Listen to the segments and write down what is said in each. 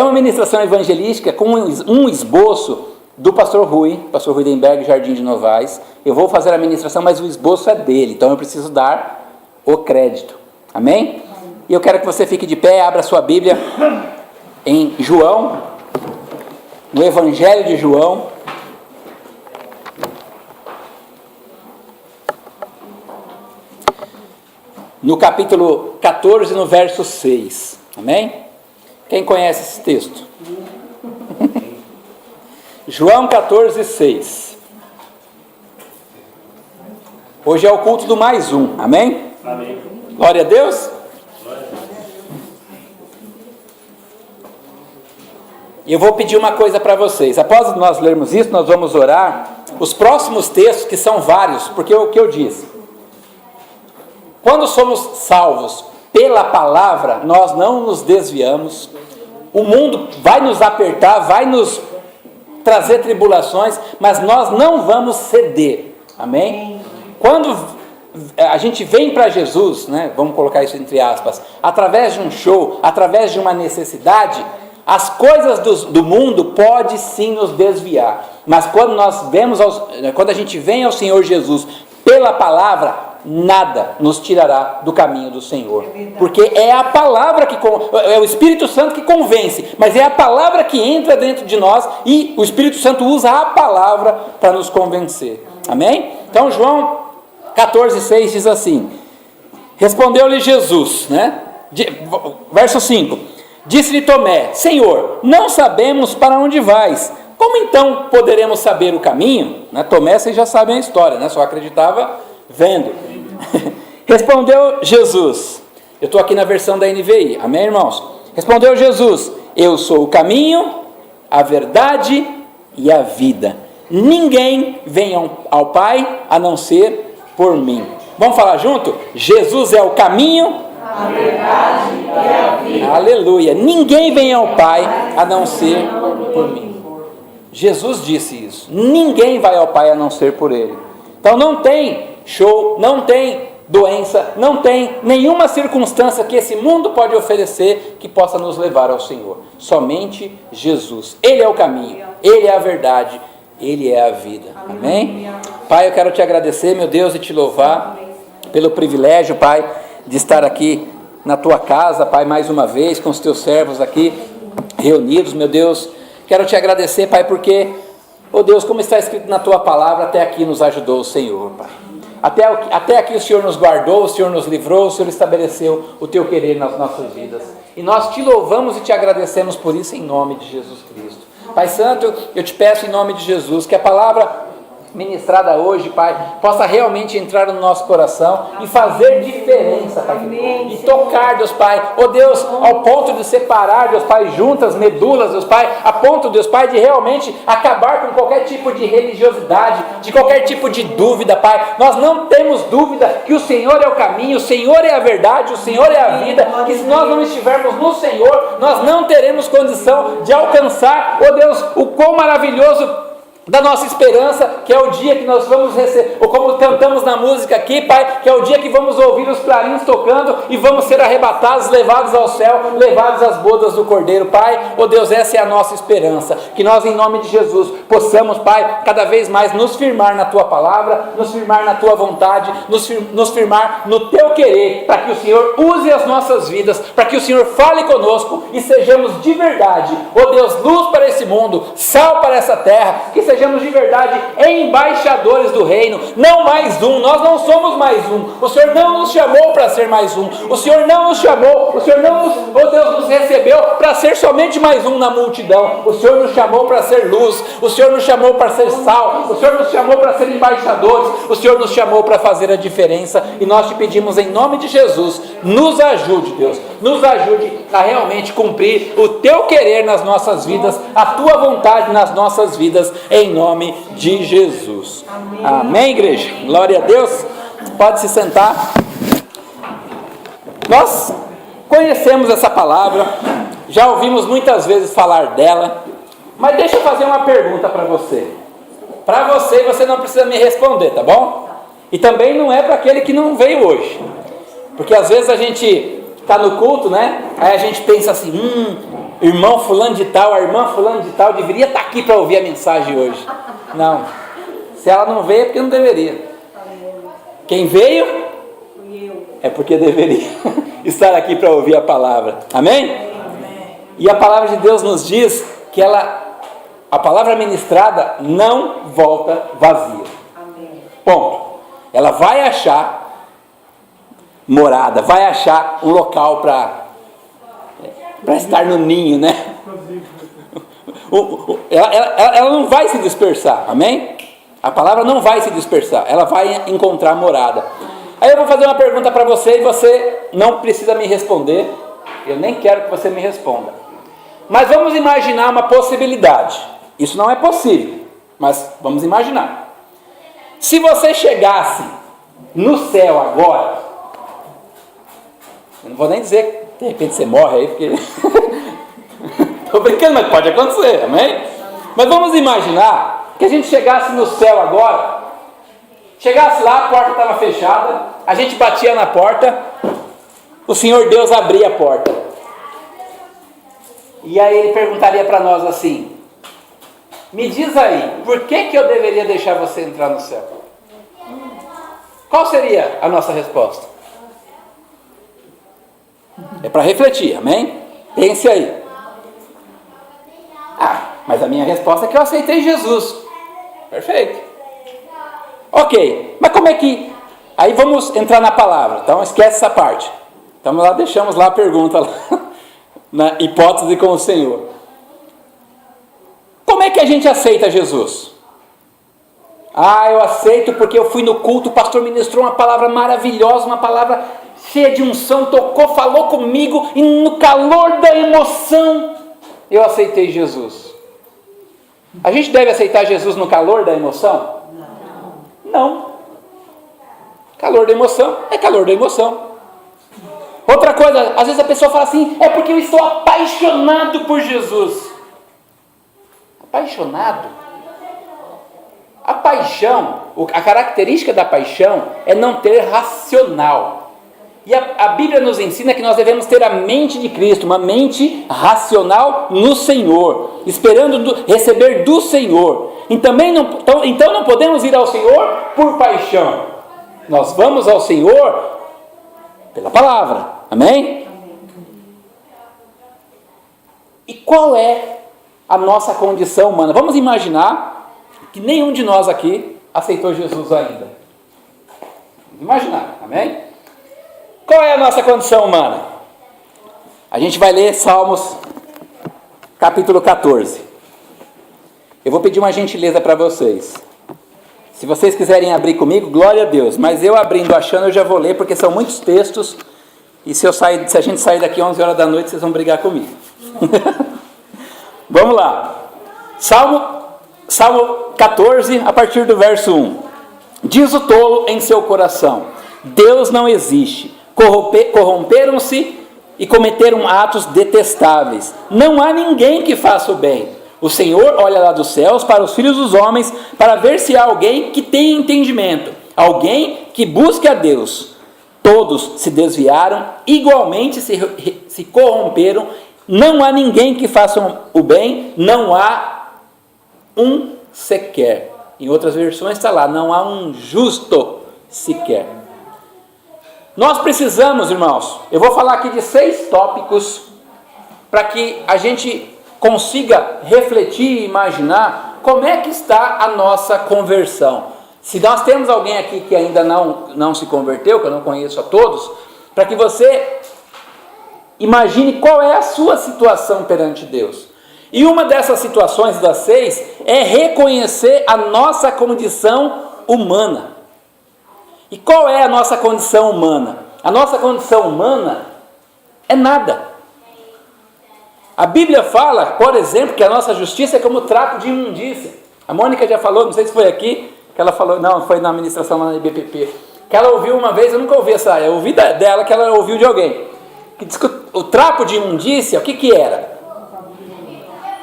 É uma ministração evangelística com um esboço do pastor Rui Denberg, Jardim de Novais. Eu vou fazer a ministração, mas o esboço é dele, então eu preciso dar o crédito. Amém? E eu quero que você fique de pé, abra sua Bíblia em João, no Evangelho de João. No capítulo 14, no verso 6. Amém? Quem conhece esse texto? João 14, 6. Hoje é o culto do mais um. Amém? Amém. Glória a Deus. E eu vou pedir uma coisa para vocês. Após nós lermos isso, nós vamos orar. Os próximos textos, que são vários, porque o que eu disse. Quando somos salvos pela palavra, nós não nos desviamos. O mundo vai nos apertar, vai nos trazer tribulações, mas nós não vamos ceder. Amém? Quando a gente vem para Jesus, né, vamos colocar isso entre aspas, através de um show, através de uma necessidade, as coisas do mundo podem sim nos desviar. Mas quando quando a gente vem ao Senhor Jesus pela palavra, nada nos tirará do caminho do Senhor, porque é a palavra é o Espírito Santo que convence, mas é a palavra que entra dentro de nós, e o Espírito Santo usa a palavra para nos convencer. Amém? Então João 14,6 diz assim: respondeu-lhe Jesus, né? Verso 5: disse-lhe Tomé: Senhor, não sabemos para onde vais, como então poderemos saber o caminho? Né? Tomé, vocês já sabem a história, né? Só acreditava vendo. Respondeu Jesus, eu estou aqui na versão da NVI, amém, irmãos? Respondeu Jesus: eu sou o caminho, a verdade e a vida. Ninguém vem ao Pai a não ser por mim. Vamos falar junto? Jesus é o caminho, a verdade e a vida. Aleluia. Ninguém vem ao Pai a não ser por mim. Jesus disse isso. Ninguém vai ao Pai a não ser por Ele. Então não tem show, não tem doença, não tem nenhuma circunstância que esse mundo pode oferecer que possa nos levar ao Senhor. Somente Jesus. Ele é o caminho, Ele é a verdade, Ele é a vida. Amém? Pai, eu quero te agradecer, meu Deus, e te louvar pelo privilégio, Pai, de estar aqui na tua casa, Pai, mais uma vez, com os teus servos aqui reunidos, meu Deus. Quero te agradecer, Pai, porque, oh Deus, como está escrito na tua palavra, até aqui nos ajudou o Senhor, Pai. Até aqui o Senhor nos guardou, o Senhor nos livrou, o Senhor estabeleceu o teu querer nas nossas vidas. E nós te louvamos e te agradecemos por isso em nome de Jesus Cristo. Pai Santo, eu te peço em nome de Jesus que a palavra ministrada hoje, Pai, possa realmente entrar no nosso coração e fazer diferença, Pai, e tocar, Deus Pai, oh Deus, ao ponto de separar, Deus Pai, juntas, medulas, Deus Pai, a ponto, Deus Pai, de realmente acabar com qualquer tipo de religiosidade, de qualquer tipo de dúvida, Pai. Nós não temos dúvida que o Senhor é o caminho, o Senhor é a verdade, o Senhor é a vida, que se nós não estivermos no Senhor, nós não teremos condição de alcançar, oh Deus, o quão maravilhoso da nossa esperança, que é o dia que nós vamos receber, ou como cantamos na música aqui, Pai, que é o dia que vamos ouvir os clarins tocando e vamos ser arrebatados, levados ao céu, levados às bodas do Cordeiro, Pai. Oh Deus, essa é a nossa esperança, que nós em nome de Jesus possamos, Pai, cada vez mais nos firmar na Tua palavra, nos firmar na Tua vontade, nos firmar no Teu querer, para que o Senhor use as nossas vidas, para que o Senhor fale conosco e sejamos de verdade, oh Deus, luz para esse mundo, sal para essa terra, que sejamos de verdade embaixadores do reino, não mais um. Nós não somos mais um. O Senhor não nos chamou para ser mais um. O Senhor não nos chamou, o Senhor não nos, oh Deus, nos recebeu para ser somente mais um na multidão. O Senhor nos chamou para ser luz, o Senhor nos chamou para ser sal, o Senhor nos chamou para ser embaixadores, o Senhor nos chamou para fazer a diferença, e nós te pedimos em nome de Jesus, nos ajude, Deus, nos ajude a realmente cumprir o teu querer nas nossas vidas, a tua vontade nas nossas vidas, em nome de Jesus. Amém, igreja? Glória a Deus. Pode se sentar. Nós conhecemos essa palavra, já ouvimos muitas vezes falar dela, mas deixa eu fazer uma pergunta para você. Para você não precisa me responder, tá bom? E também não é para aquele que não veio hoje, porque às vezes a gente está no culto, né? Aí a gente pensa assim, irmão fulano de tal, a irmã fulano de tal deveria estar aqui para ouvir a mensagem hoje. Não. Se ela não veio é porque não deveria. Quem veio é porque deveria estar aqui para ouvir a palavra. Amém? E a palavra de Deus nos diz que a palavra ministrada não volta vazia. Ponto. Ela vai achar morada, vai achar um local para estar no ninho, né? Ela não vai se dispersar, amém? A palavra não vai se dispersar, ela vai encontrar morada. Aí eu vou fazer uma pergunta para você e você não precisa me responder, eu nem quero que você me responda. Mas vamos imaginar uma possibilidade. Isso não é possível, mas vamos imaginar. Se você chegasse no céu agora, eu não vou nem dizer que de repente você morre aí, porque estou brincando, mas pode acontecer, amém? Mas vamos imaginar que a gente chegasse no céu agora, chegasse lá, a porta estava fechada, a gente batia na porta, o Senhor Deus abria a porta. E aí Ele perguntaria para nós assim, me diz aí, por que eu deveria deixar você entrar no céu? Qual seria a nossa resposta? É para refletir, amém? Pense aí. Mas a minha resposta é que eu aceitei Jesus. Perfeito. Ok, mas como é que... Aí vamos entrar na palavra, então esquece essa parte. Então lá deixamos lá a pergunta, lá, na hipótese com o Senhor. Como é que a gente aceita Jesus? Eu aceito porque eu fui no culto, o pastor ministrou uma palavra maravilhosa, uma palavra cheia de unção, tocou, falou comigo, e no calor da emoção, eu aceitei Jesus. A gente deve aceitar Jesus no calor da emoção? Não. Calor da emoção é calor da emoção. Outra coisa, às vezes a pessoa fala assim, é porque eu estou apaixonado por Jesus. Apaixonado? A paixão, a característica da paixão é não ter racional. E a Bíblia nos ensina que nós devemos ter a mente de Cristo, uma mente racional no Senhor, esperando receber do Senhor. Então não podemos ir ao Senhor por paixão. Nós vamos ao Senhor pela palavra. Amém? E qual é a nossa condição humana? Vamos imaginar que nenhum de nós aqui aceitou Jesus ainda. Vamos imaginar, amém? Qual é a nossa condição humana? A gente vai ler Salmos capítulo 14. Eu vou pedir uma gentileza para vocês. Se vocês quiserem abrir comigo, glória a Deus. Mas eu abrindo, achando, eu já vou ler, porque são muitos textos. E se a gente sair daqui 11 horas da noite, vocês vão brigar comigo. Vamos lá. Salmo 14, a partir do verso 1. Diz o tolo em seu coração, Deus não existe. Corromperam-se e cometeram atos detestáveis. Não há ninguém que faça o bem. O Senhor olha lá dos céus para os filhos dos homens, para ver se há alguém que tenha entendimento, alguém que busque a Deus. Todos se desviaram, igualmente se corromperam. Não há ninguém que faça o bem, não há um sequer. Em outras versões está lá, não há um justo sequer. Nós precisamos, irmãos, eu vou falar aqui de 6 tópicos para que a gente consiga refletir e imaginar como é que está a nossa conversão. Se nós temos alguém aqui que ainda não se converteu, que eu não conheço a todos, para que você imagine qual é a sua situação perante Deus. E uma dessas situações das 6 é reconhecer a nossa condição humana. E qual é a nossa condição humana? A nossa condição humana é nada. A Bíblia fala, por exemplo, que a nossa justiça é como trapo de imundícia. A Mônica já falou, não sei se foi aqui, que ela falou, não, foi na ministração lá na IBPP, que ela ouviu uma vez, eu nunca ouvi essa, eu ouvi dela que ela ouviu de alguém, que diz que o trapo de imundícia, o que era?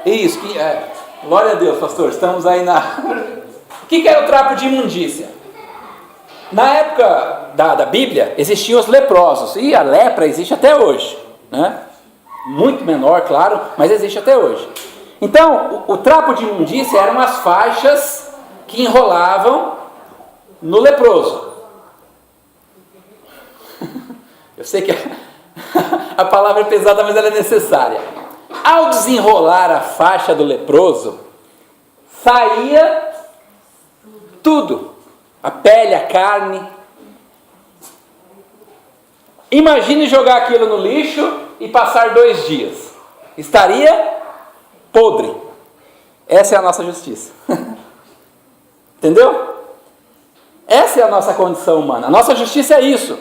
Isso, glória a Deus, pastor, estamos aí na... O que era o trapo de imundícia? Na época da Bíblia, existiam os leprosos, e a lepra existe até hoje, né? Muito menor, claro, mas existe até hoje. Então, o trapo de imundícia eram as faixas que enrolavam no leproso. Eu sei que a palavra é pesada, mas ela é necessária. Ao desenrolar a faixa do leproso, saía tudo. A pele, a carne. Imagine jogar aquilo no lixo e passar 2 dias. Estaria podre. Essa é a nossa justiça. Entendeu? Essa é a nossa condição humana. A nossa justiça é isso.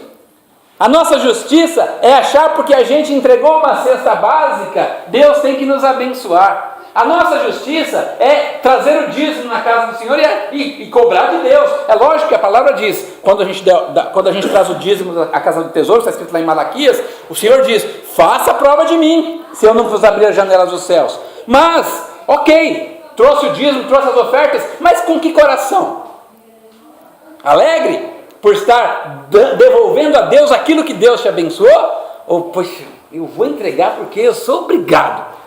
A nossa justiça é achar porque a gente entregou uma cesta básica, Deus tem que nos abençoar. A nossa justiça é trazer o dízimo na casa do Senhor e cobrar de Deus. É lógico que a palavra diz, quando a gente traz o dízimo à casa do tesouro, está escrito lá em Malaquias, o Senhor diz, faça a prova de mim, se eu não vos abrir as janelas dos céus. Mas, ok, trouxe o dízimo, trouxe as ofertas, mas com que coração? Alegre por estar devolvendo a Deus aquilo que Deus te abençoou? Ou, poxa, eu vou entregar porque eu sou obrigado.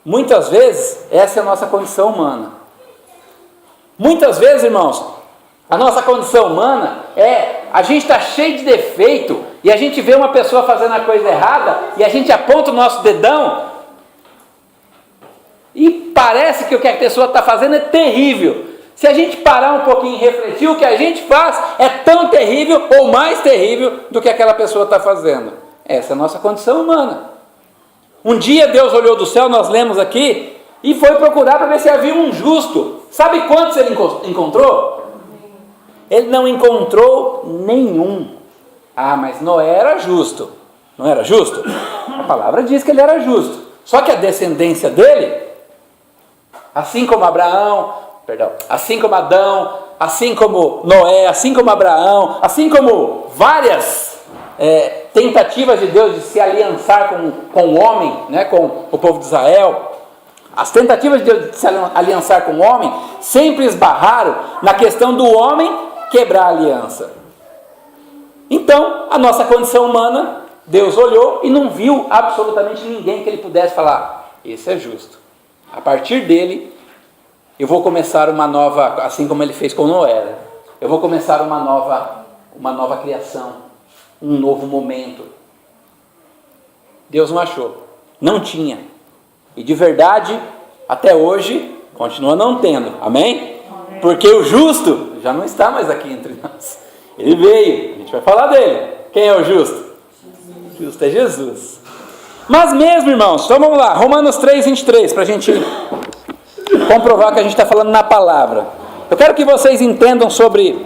Muitas vezes, essa é a nossa condição humana. Muitas vezes, irmãos, a nossa condição humana a gente está cheio de defeito, e a gente vê uma pessoa fazendo a coisa errada, e a gente aponta o nosso dedão, e parece que o que a pessoa está fazendo é terrível. Se a gente parar um pouquinho e refletir, o que a gente faz é tão terrível, ou mais terrível, do que aquela pessoa está fazendo. Essa é a nossa condição humana. Um dia Deus olhou do céu, nós lemos aqui, e foi procurar para ver se havia um justo. Sabe quantos ele encontrou? Ele não encontrou nenhum. Ah, mas Noé era justo. Não era justo? A palavra diz que ele era justo. Só que a descendência dele, assim como assim como Adão, assim como Noé, assim como Abraão, assim como várias tentativas de Deus de se aliançar com o homem, né, com o povo de Israel, as tentativas de Deus de se aliançar com o homem sempre esbarraram na questão do homem quebrar a aliança. Então, a nossa condição humana, Deus olhou e não viu absolutamente ninguém que ele pudesse falar, esse é justo. A partir dele, eu vou começar uma nova, assim como ele fez com Noé, eu vou começar uma nova criação, um novo momento. Deus não achou, não tinha, e de verdade, até hoje, continua não tendo, amém? Porque o justo já não está mais aqui entre nós, ele veio, a gente vai falar dele. Quem é o justo? O justo é Jesus. Mas mesmo, irmãos, então vamos lá, Romanos 3:23, para a gente comprovar que a gente está falando na palavra. Eu quero que vocês entendam sobre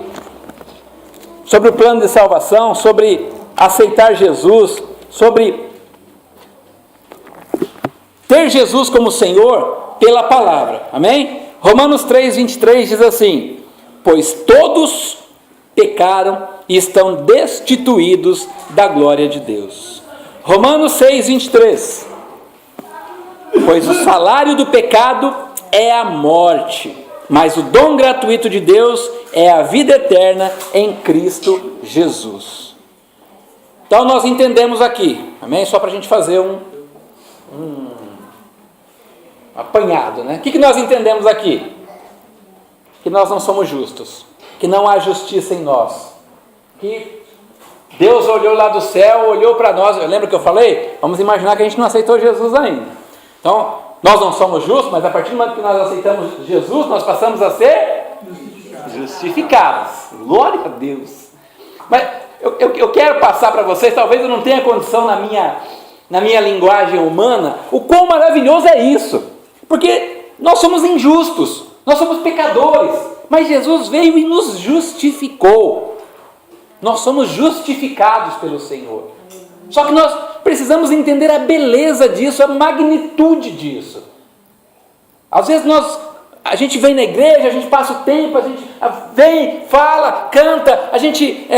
o plano de salvação, sobre aceitar Jesus, sobre ter Jesus como Senhor pela palavra, amém? Romanos 3:23 diz assim, pois todos pecaram e estão destituídos da glória de Deus. Romanos 6:23, pois o salário do pecado é a morte, mas o dom gratuito de Deus é a vida eterna em Cristo Jesus. Então nós entendemos aqui, amém? Só para a gente fazer um apanhado, né? O que nós entendemos aqui? Que nós não somos justos, que não há justiça em nós, que Deus olhou lá do céu, olhou para nós, lembra que eu falei? Vamos imaginar que a gente não aceitou Jesus ainda. Então, nós não somos justos, mas a partir do momento que nós aceitamos Jesus, nós passamos a ser justificados. Glória a Deus. Mas eu quero passar para vocês, talvez eu não tenha condição na minha linguagem humana, o quão maravilhoso é isso. Porque nós somos injustos, nós somos pecadores, mas Jesus veio e nos justificou. Nós somos justificados pelo Senhor. Só que nós precisamos entender a beleza disso, a magnitude disso. Às vezes a gente vem na igreja, a gente passa o tempo, a gente vem, fala, canta, a gente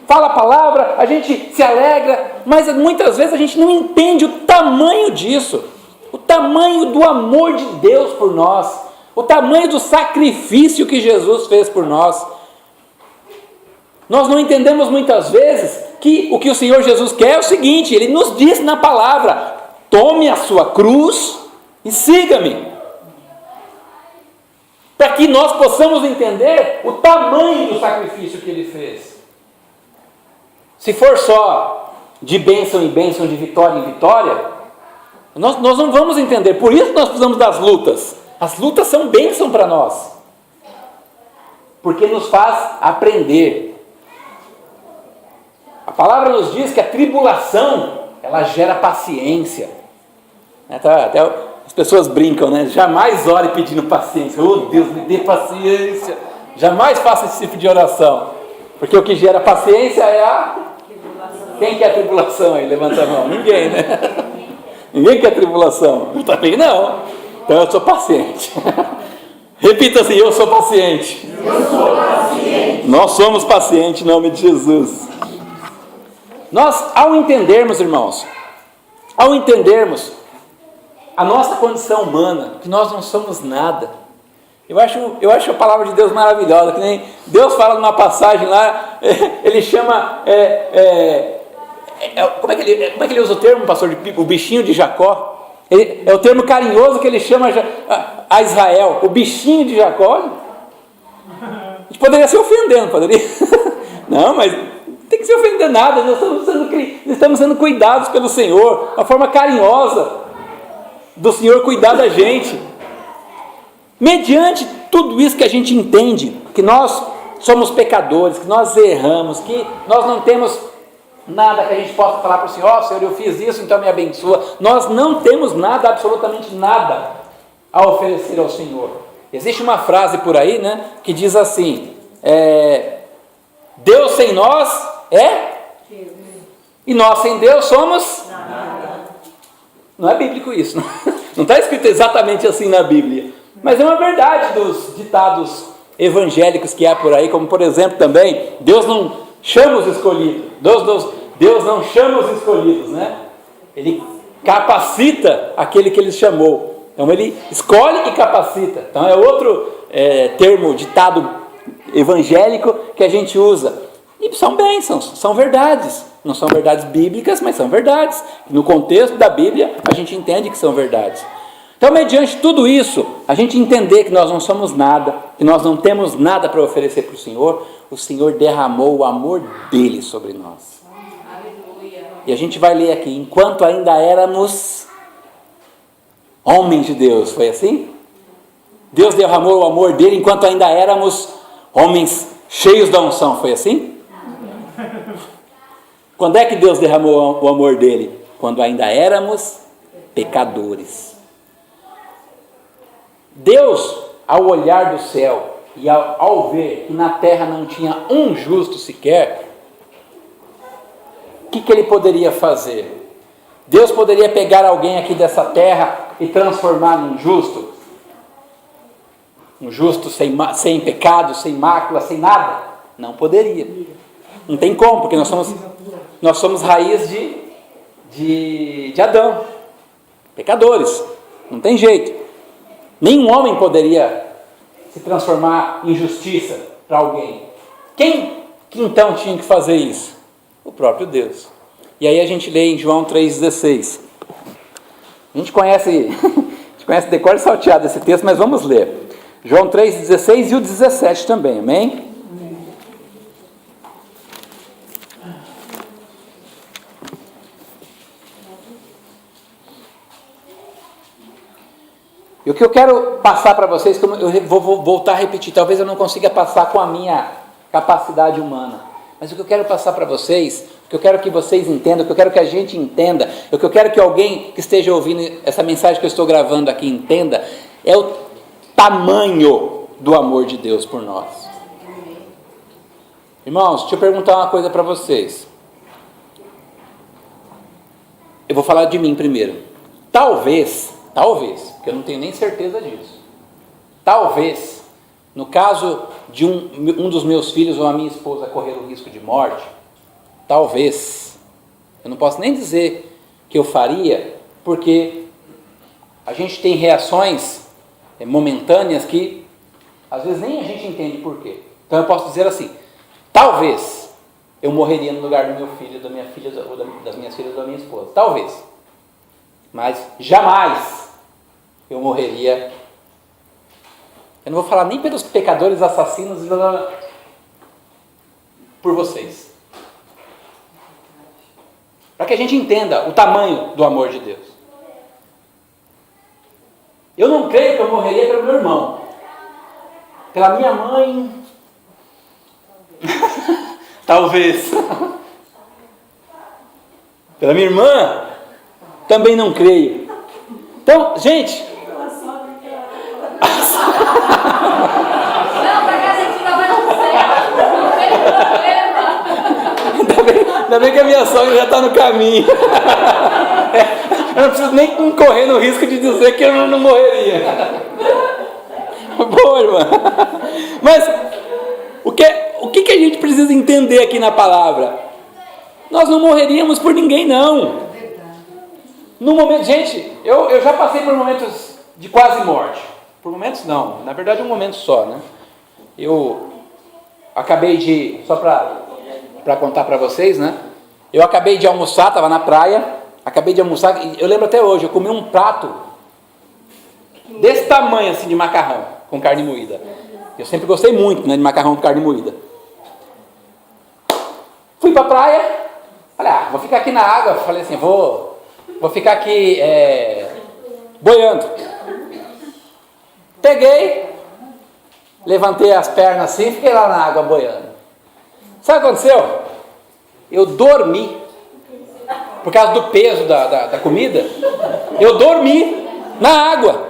fala a palavra, a gente se alegra, mas muitas vezes a gente não entende o tamanho disso, o tamanho do amor de Deus por nós, o tamanho do sacrifício que Jesus fez por nós. Nós não entendemos muitas vezes que o que o Senhor Jesus quer é o seguinte: Ele nos diz na palavra: tome a sua cruz e siga-me. Para que nós possamos entender o tamanho do sacrifício que Ele fez. Se for só de bênção em bênção, de vitória em vitória, nós não vamos entender. Por isso nós precisamos das lutas. As lutas são bênção para nós, porque nos faz aprender. A palavra nos diz que a tribulação, ela gera paciência. Até as pessoas brincam, né? Jamais ore pedindo paciência. Oh, Deus, me dê paciência. Jamais faça esse tipo de oração, porque o que gera paciência é a... Quem quer tribulação aí? Levanta a mão. Ninguém, né? Ninguém quer tribulação. Eu também não. Então eu sou paciente. Repita assim: eu sou paciente. Eu sou paciente. Nós somos pacientes em nome de Jesus. Nós, ao entendermos, irmãos, ao entendermos a nossa condição humana, que nós não somos nada, eu acho a palavra de Deus maravilhosa, que nem Deus fala numa passagem lá, Ele chama, como é que ele usa o termo, pastor? O bichinho de Jacó. É o termo carinhoso que ele chama a Israel, o bichinho de Jacó. A gente poderia se ofender, não poderia? Não, mas não tem que se ofender nada. Nós estamos sendo cuidados pelo Senhor, uma forma carinhosa do Senhor cuidar da gente. Mediante tudo isso que a gente entende, que nós somos pecadores, que nós erramos, que nós não temos nada que a gente possa falar para o Senhor: ó, Senhor, eu fiz isso, então me abençoa. Nós não temos nada, absolutamente nada, a oferecer ao Senhor. Existe uma frase por aí, né, que diz assim: Deus sem nós e nós sem Deus somos nada. Não é bíblico isso, não está escrito exatamente assim na Bíblia, mas é uma verdade dos ditados evangélicos que há por aí, como por exemplo também: Deus não chama os escolhidos, Deus não chama os escolhidos, né? Ele capacita aquele que Ele chamou. Então Ele escolhe e capacita. Então é outro termo, ditado evangélico que a gente usa. E são bênçãos, são verdades. Não são verdades bíblicas, mas são verdades. No contexto da Bíblia, a gente entende que são verdades. Então, mediante tudo isso, a gente entender que nós não somos nada, que nós não temos nada para oferecer para o Senhor derramou o amor dele sobre nós. Aleluia. E a gente vai ler aqui: enquanto ainda éramos homens de Deus. Foi assim? Deus derramou o amor dele enquanto ainda éramos homens cheios da unção. Foi assim? Quando é que Deus derramou o amor dele? Quando ainda éramos pecadores. Deus, ao olhar do céu e ao ver que na terra não tinha um justo sequer, o que Ele poderia fazer? Deus poderia pegar alguém aqui dessa terra e transformar num justo? Um justo sem pecado, sem mácula, sem nada? Não poderia. Não tem como, porque nós somos raiz de Adão, pecadores. Não tem jeito. Nenhum homem poderia se transformar em justiça para alguém. Quem que então tinha que fazer isso? O próprio Deus. E aí a gente lê em João 3,16. A gente conhece de cor e salteado esse texto, mas vamos ler. João 3,16 e o 17 também, amém? E o que eu quero passar para vocês, como eu vou voltar a repetir, talvez eu não consiga passar com a minha capacidade humana, mas o que eu quero passar para vocês, o que eu quero que vocês entendam, o que eu quero que a gente entenda, o que eu quero que alguém que esteja ouvindo essa mensagem que eu estou gravando aqui entenda, é o tamanho do amor de Deus por nós. Irmãos, deixa eu perguntar uma coisa para vocês. Eu vou falar de mim primeiro. Talvez, porque eu não tenho nem certeza disso. Talvez, no caso de um dos meus filhos ou a minha esposa correr o risco de morte, talvez, eu não posso nem dizer que eu faria, porque a gente tem reações momentâneas que às vezes nem a gente entende por quê. Então eu posso dizer assim: talvez eu morreria no lugar do meu filho, da minha filha, ou das minhas filhas ou da minha esposa. Talvez. Mas jamais eu morreria. Eu não vou falar nem pelos pecadores, assassinos, por vocês. Para que a gente entenda o tamanho do amor de Deus. Eu não creio que eu morreria pelo meu irmão. Pela minha mãe. Talvez. Pela minha irmã. Também não creio. Então, gente. Não, pra cá a gente não vai no céu. Não tem problema. Ainda bem que a minha sogra já está no caminho. Eu não preciso nem correr no risco de dizer que eu não morreria. Boa, irmã. Mas o que a gente precisa entender aqui na palavra? Nós não morreríamos por ninguém, não. No momento, gente, eu já passei por momentos de quase morte. Por momentos não, na verdade um momento só, né? Eu acabei de, só para contar para vocês, né? Eu acabei de almoçar, estava na praia, acabei de almoçar, eu lembro até hoje, eu comi um prato desse tamanho assim de macarrão com carne moída. Eu sempre gostei muito, né, de macarrão com carne moída. Fui para a praia, falei, vou ficar aqui na água, falei assim, vou ficar aqui boiando. Peguei, levantei as pernas assim, fiquei lá na água boiando. Sabe o que aconteceu? Eu dormi, por causa do peso da comida, eu dormi na água.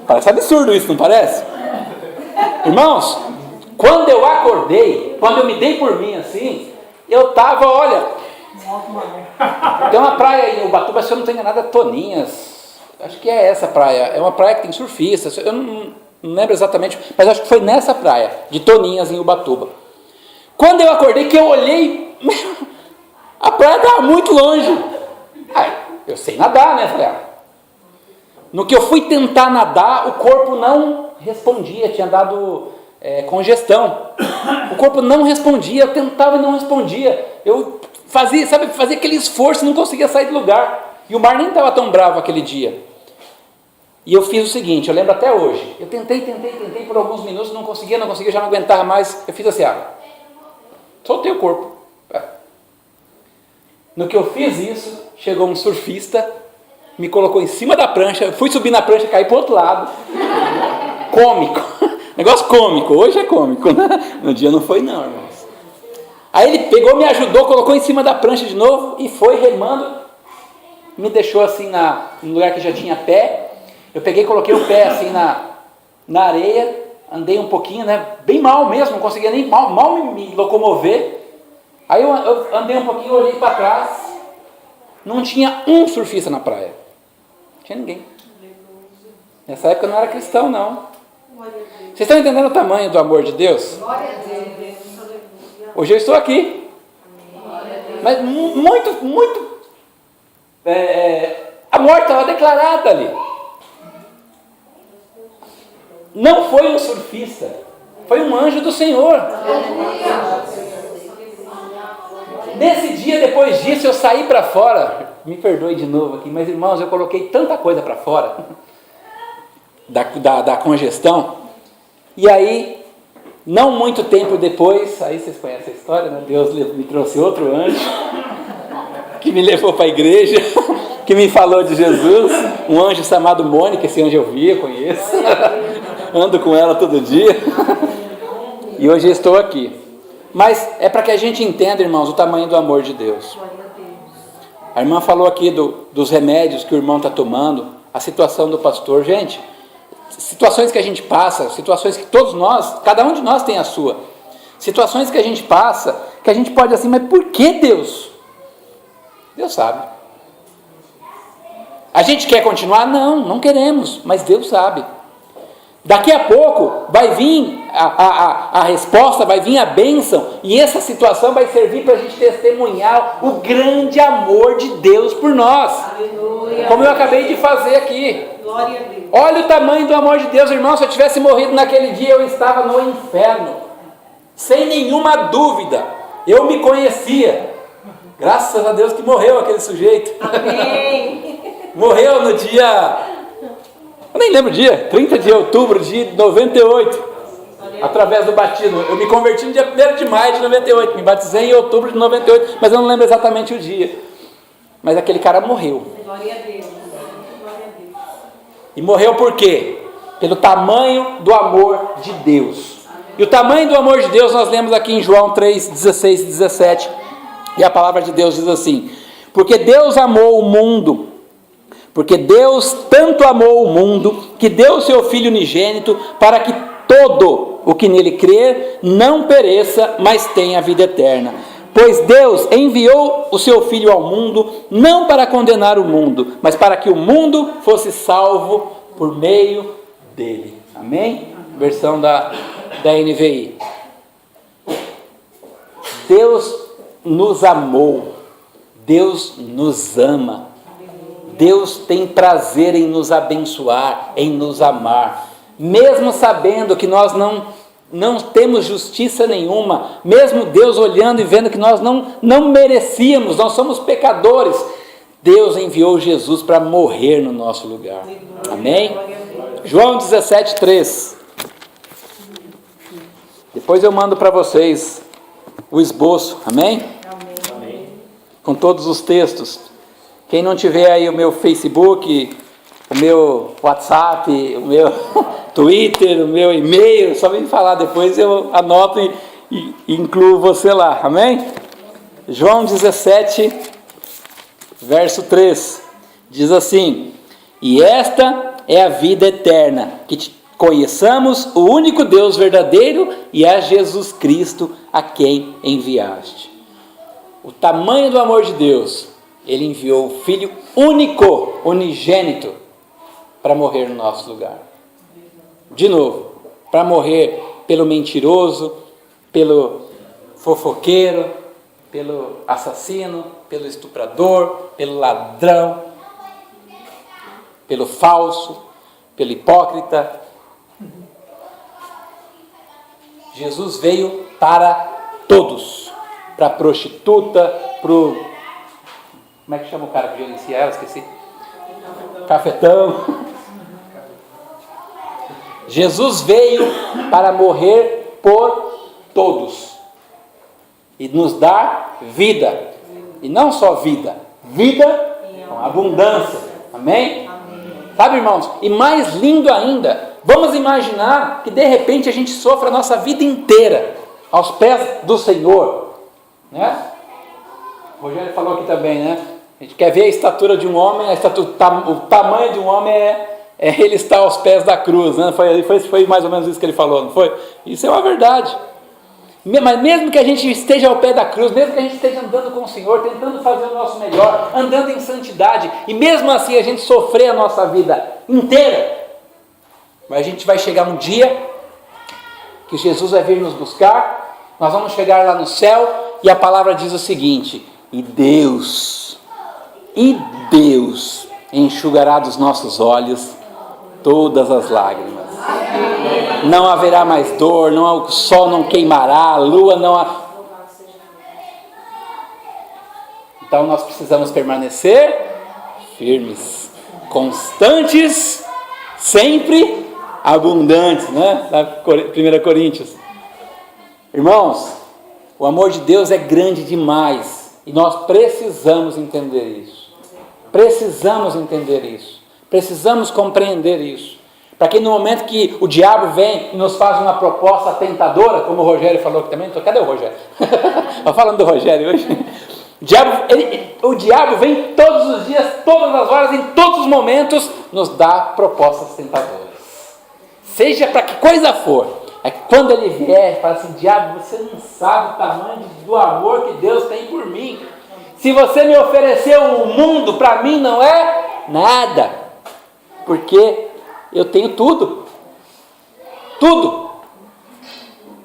Parece absurdo isso, não parece? Irmãos, quando eu acordei, quando eu me dei por mim assim, eu estava, olha, tem uma praia em Ubatuba, se eu não tenho nada, Toninhas, acho que é essa praia, é uma praia que tem surfistas, eu não lembro exatamente, mas acho que foi nessa praia, de Toninhas em Ubatuba. Quando eu acordei, que eu olhei, a praia estava muito longe. Eu sei nadar, né? Falei, no que eu fui tentar nadar, o corpo não respondia, tinha dado congestão. O corpo não respondia, eu tentava e não respondia. Eu fazia aquele esforço, não conseguia sair do lugar. E o mar nem estava tão bravo aquele dia. E eu fiz o seguinte, eu lembro até hoje. Eu tentei por alguns minutos, não conseguia, já não aguentava mais. Eu fiz assim, soltei o corpo. No que eu fiz isso, chegou um surfista, me colocou em cima da prancha, eu fui subir na prancha e caí para o outro lado. Cômico. Negócio cômico. Hoje é cômico, né? No dia não foi não, irmãos. Aí ele pegou, me ajudou, colocou em cima da prancha de novo e foi remando. Me deixou assim no lugar que já tinha pé. Eu peguei e coloquei o pé assim na areia. Andei um pouquinho, né? Bem mal mesmo, não conseguia nem mal me locomover. Aí eu andei um pouquinho, olhei para trás, não tinha um surfista na praia. Não tinha ninguém. Nessa época eu não era cristão, não. Vocês estão entendendo o tamanho do amor de Deus? Hoje eu estou aqui. Mas muito... a morte estava declarada ali. Não foi um surfista, foi um anjo do Senhor. Nesse dia, depois disso, eu saí para fora. Me perdoe de novo aqui, mas irmãos, eu coloquei tanta coisa para fora da congestão. E aí, não muito tempo depois, aí vocês conhecem a história, né? Deus me trouxe outro anjo que me levou para a igreja, que me falou de Jesus. Um anjo chamado Mônica, esse anjo eu vi, eu conheço. Ando com ela todo dia. E hoje eu estou aqui. Mas é para que a gente entenda, irmãos, o tamanho do amor de Deus. A irmã falou aqui dos remédios que o irmão está tomando, a situação do pastor. Gente, situações que a gente passa, situações que todos nós, cada um de nós tem a sua. Situações que a gente passa, que a gente pode assim, mas por que Deus? Deus sabe. A gente quer continuar? Não queremos, mas Deus sabe. Daqui a pouco vai vir a resposta, vai vir a bênção, e essa situação vai servir para a gente testemunhar o grande amor de Deus por nós. Aleluia. Como eu acabei de fazer aqui. Glória a Deus. Olha o tamanho do amor de Deus, irmão. Se eu tivesse morrido naquele dia, eu estava no inferno. Sem nenhuma dúvida. Eu me conhecia. Graças a Deus que morreu aquele sujeito. Amém. Morreu no dia, eu nem lembro o dia, 30 de outubro de 98, através do batismo. Eu me converti no dia 1º de maio de 98, me batizei em outubro de 98, mas eu não lembro exatamente o dia. Mas aquele cara morreu. Glória a Deus. Glória a Deus. E morreu por quê? Pelo tamanho do amor de Deus. E o tamanho do amor de Deus nós lemos aqui em João 3, 16 e 17. E a palavra de Deus diz assim: porque Deus amou o mundo, porque Deus tanto amou o mundo, que deu o seu Filho unigênito, para que todo o que nele crer não pereça, mas tenha a vida eterna. Pois Deus enviou o seu Filho ao mundo, não para condenar o mundo, mas para que o mundo fosse salvo por meio dele. Amém? Versão da NVI. Deus nos amou, Deus nos ama, Deus tem prazer em nos abençoar, em nos amar, mesmo sabendo que nós não temos justiça nenhuma, mesmo Deus olhando e vendo que nós não merecíamos, nós somos pecadores, Deus enviou Jesus para morrer no nosso lugar. Amém? João 17, 3. Depois eu mando para vocês o esboço, amém? Amém? Com todos os textos. Quem não tiver aí o meu Facebook, o meu WhatsApp, o meu Twitter, o meu e-mail, só vem falar, depois eu anoto e incluo você lá, amém? João 17, verso 3, diz assim: e esta é a vida eterna, que te conheçamos o único Deus verdadeiro e a Jesus Cristo a quem enviaste. O tamanho do amor de Deus, Ele enviou o Filho único, unigênito, para morrer no nosso lugar. De novo, para morrer pelo mentiroso, pelo fofoqueiro, pelo assassino, pelo estuprador, pelo ladrão, pelo falso, pelo hipócrita. Jesus veio para todos, para a prostituta, para o... como é que chama o cara que gerencia ela? Esqueci. Cafetão. Jesus veio para morrer por todos e nos dar vida, e não só vida, vida com abundância. Amém? Sabe, irmãos, e mais lindo ainda, vamos imaginar que de repente a gente sofra a nossa vida inteira aos pés do Senhor, né? O Rogério falou aqui também, né? A gente quer ver a estatura de um homem, o tamanho de um homem é ele estar aos pés da cruz, né? Foi mais ou menos isso que ele falou, não foi? Isso é uma verdade. Mas mesmo que a gente esteja ao pé da cruz, mesmo que a gente esteja andando com o Senhor, tentando fazer o nosso melhor, andando em santidade, e mesmo assim a gente sofrer a nossa vida inteira, mas a gente vai chegar um dia que Jesus vai vir nos buscar, nós vamos chegar lá no céu, e a palavra diz o seguinte: e Deus enxugará dos nossos olhos todas as lágrimas. Não haverá mais dor, o sol não queimará, a lua não... Então nós precisamos permanecer firmes, constantes, sempre abundantes, né? Da 1 Coríntios. Irmãos, o amor de Deus é grande demais e nós precisamos entender isso. Precisamos compreender isso. Para que no momento que o diabo vem e nos faz uma proposta tentadora, como o Rogério falou aqui também, cadê o Rogério? Estou falando do Rogério hoje. O diabo vem todos os dias, todas as horas, em todos os momentos, nos dá propostas tentadoras. Seja para que coisa for. É que quando ele vier, fala assim: diabo, você não sabe o tamanho do amor que Deus tem por mim. Se você me ofereceu o mundo, para mim não é nada. Porque eu tenho tudo. Tudo.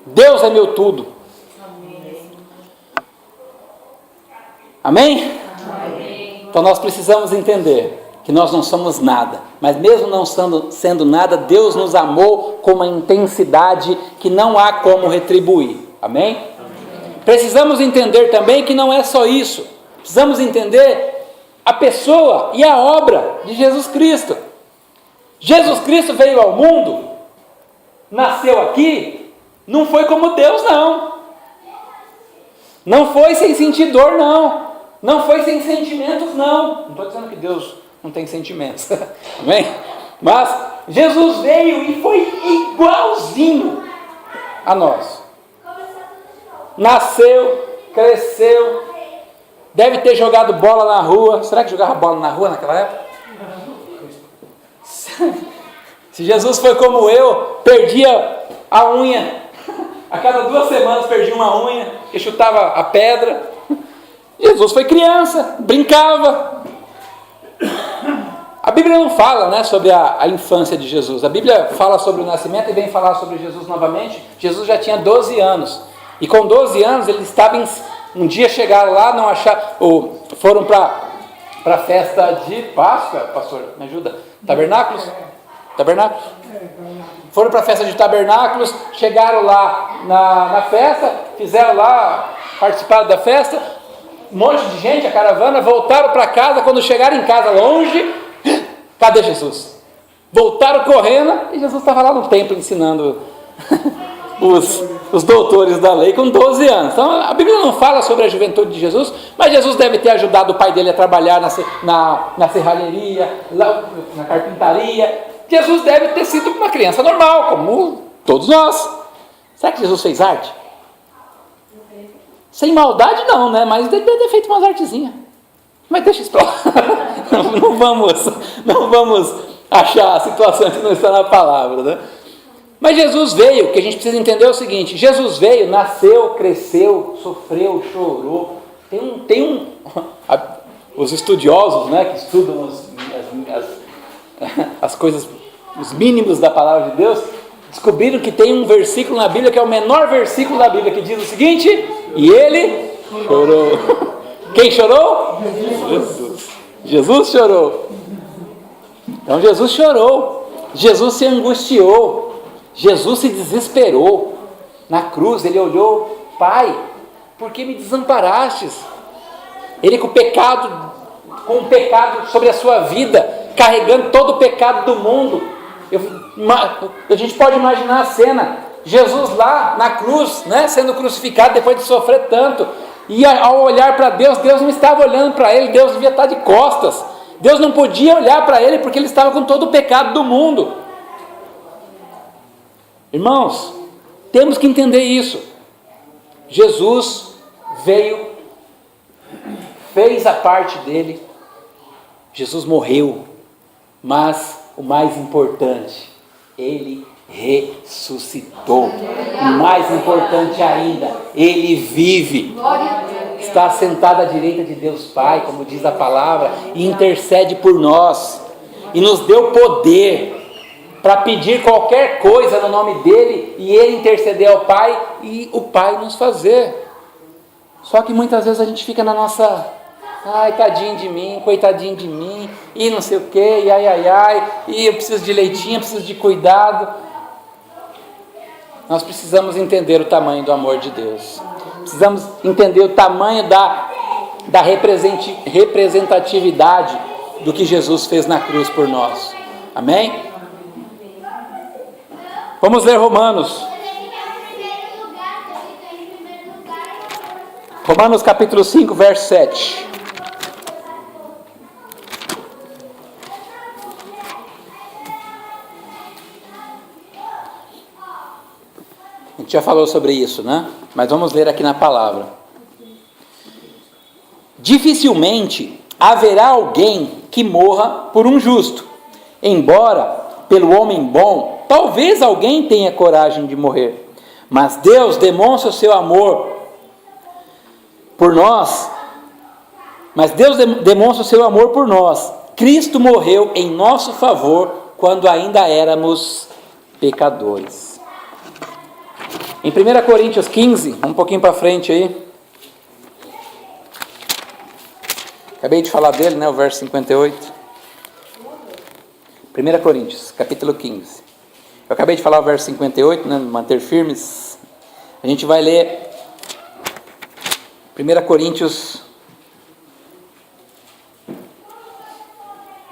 Deus é meu tudo. Amém? Amém? Então nós precisamos entender que nós não somos nada. Mas mesmo não sendo nada, Deus nos amou com uma intensidade que não há como retribuir. Amém? precisamos entender também que não é só isso. Precisamos entender a pessoa e a obra de Jesus Cristo. Jesus Cristo veio ao mundo, nasceu aqui, não foi como Deus, não. Não foi sem sentir dor, não. Não foi sem sentimentos, não. Não estou dizendo que Deus não tem sentimentos. Amém? Mas Jesus veio e foi igualzinho a nós. Nasceu, cresceu, deve ter jogado bola na rua. Será que jogava bola na rua naquela época? Se Jesus foi como eu, perdia a unha. A cada 2 semanas perdia uma unha, que chutava a pedra. Jesus foi criança, brincava. A Bíblia não fala, né, sobre a infância de Jesus. A Bíblia fala sobre o nascimento e vem falar sobre Jesus novamente. Jesus já tinha 12 anos. E com 12 anos ele estava um dia chegaram lá, não acharam, foram para a festa de Páscoa, pastor, me ajuda? Tabernáculos? Tabernáculos? Foram para a festa de tabernáculos, chegaram lá na festa, fizeram lá, participaram da festa, um monte de gente, a caravana, voltaram para casa. Quando chegaram em casa longe, cadê Jesus? Voltaram correndo e Jesus estava lá no templo ensinando os doutores da lei com 12 anos. Então a Bíblia não fala sobre a juventude de Jesus, mas Jesus deve ter ajudado o pai dele a trabalhar na serralheria, lá, na carpintaria. Jesus deve ter sido uma criança normal, como todos nós. Será que Jesus fez arte? Sem maldade não, né? Mas deve ter feito umas artezinhas. Mas deixa isso pra lá. Não vamos achar a situação que não está na palavra, né? Mas Jesus veio, o que a gente precisa entender é o seguinte: Jesus veio, nasceu, cresceu, sofreu, chorou. Os estudiosos, né, que estudam as coisas, os mínimos da palavra de Deus, descobriram que tem um versículo na Bíblia que é o menor versículo da Bíblia, que diz o seguinte: e ele chorou. Quem chorou? Jesus. Jesus chorou. Então Jesus chorou, Jesus se angustiou, Jesus se desesperou. Na cruz ele olhou: Pai, por que me desamparastes? Ele com o pecado sobre a sua vida, carregando todo o pecado do mundo. A gente pode imaginar a cena, Jesus lá na cruz, né, sendo crucificado depois de sofrer tanto, e ao olhar para Deus, Deus não estava olhando para ele, Deus devia estar de costas. Deus não podia olhar para ele porque ele estava com todo o pecado do mundo. Irmãos, temos que entender isso. Jesus veio, fez a parte dele, Jesus morreu, mas o mais importante, ele ressuscitou. O mais importante ainda, ele vive. Está sentado à direita de Deus Pai, como diz a palavra, e intercede por nós. E nos deu poder para pedir qualquer coisa no nome dele, e ele interceder ao Pai, e o Pai nos fazer. Só que muitas vezes a gente fica na nossa: ai, tadinho de mim, coitadinho de mim, e não sei o que, e ai, e eu preciso de leitinho, preciso de cuidado. Nós precisamos entender o tamanho do amor de Deus. Precisamos entender o tamanho da representatividade do que Jesus fez na cruz por nós. Amém? Vamos ler Romanos. Romanos capítulo 5, verso 7. A gente já falou sobre isso, né? Mas vamos ler aqui na palavra. Dificilmente haverá alguém que morra por um justo, embora pelo homem bom, talvez alguém tenha coragem de morrer. Mas Deus demonstra o seu amor por nós. Cristo morreu em nosso favor quando ainda éramos pecadores. Em 1 Coríntios 15, um pouquinho para frente aí. Acabei de falar dele, né? O verso 58. 1 Coríntios, capítulo 15. Eu acabei de falar o verso 58, né? Manter firmes. A gente vai ler 1 Coríntios,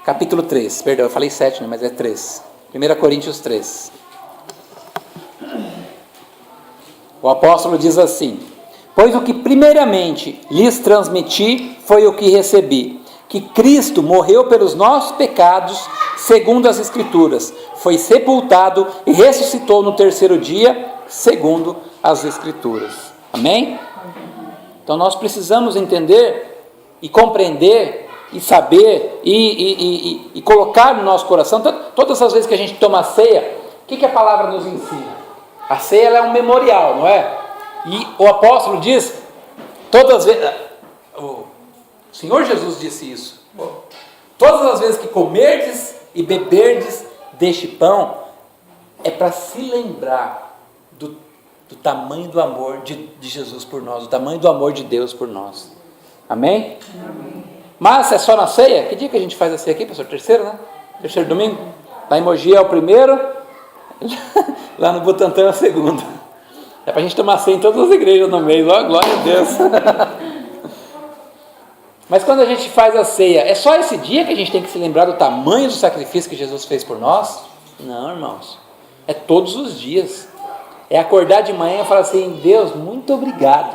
capítulo 3, perdão, eu falei 7, né, mas é 3. 1 Coríntios 3. O apóstolo diz assim: pois o que primeiramente lhes transmiti foi o que recebi, que Cristo morreu pelos nossos pecados, segundo as Escrituras, foi sepultado e ressuscitou no terceiro dia, segundo as Escrituras. Amém? Então nós precisamos entender e compreender e saber e colocar no nosso coração, todas as vezes que a gente toma a ceia, o que a palavra nos ensina? A ceia ela é um memorial, não é? E o apóstolo diz, todas as vezes, o Senhor Jesus disse isso, todas as vezes que comerdes e beberdes deste pão, é para se lembrar do tamanho do amor de Jesus por nós, do tamanho do amor de Deus por nós. Amém? Amém. Mas é só na ceia? Que dia que a gente faz a ceia aqui, pastor? Terceiro, né? Terceiro domingo? Lá em Mogi é o primeiro, lá no Butantã é o segundo. É para a gente tomar ceia em todas as igrejas no mês, ó, glória a Deus. Mas quando a gente faz a ceia, é só esse dia que a gente tem que se lembrar do tamanho do sacrifício que Jesus fez por nós? Não, irmãos. É todos os dias. É acordar de manhã e falar assim: Deus, muito obrigado.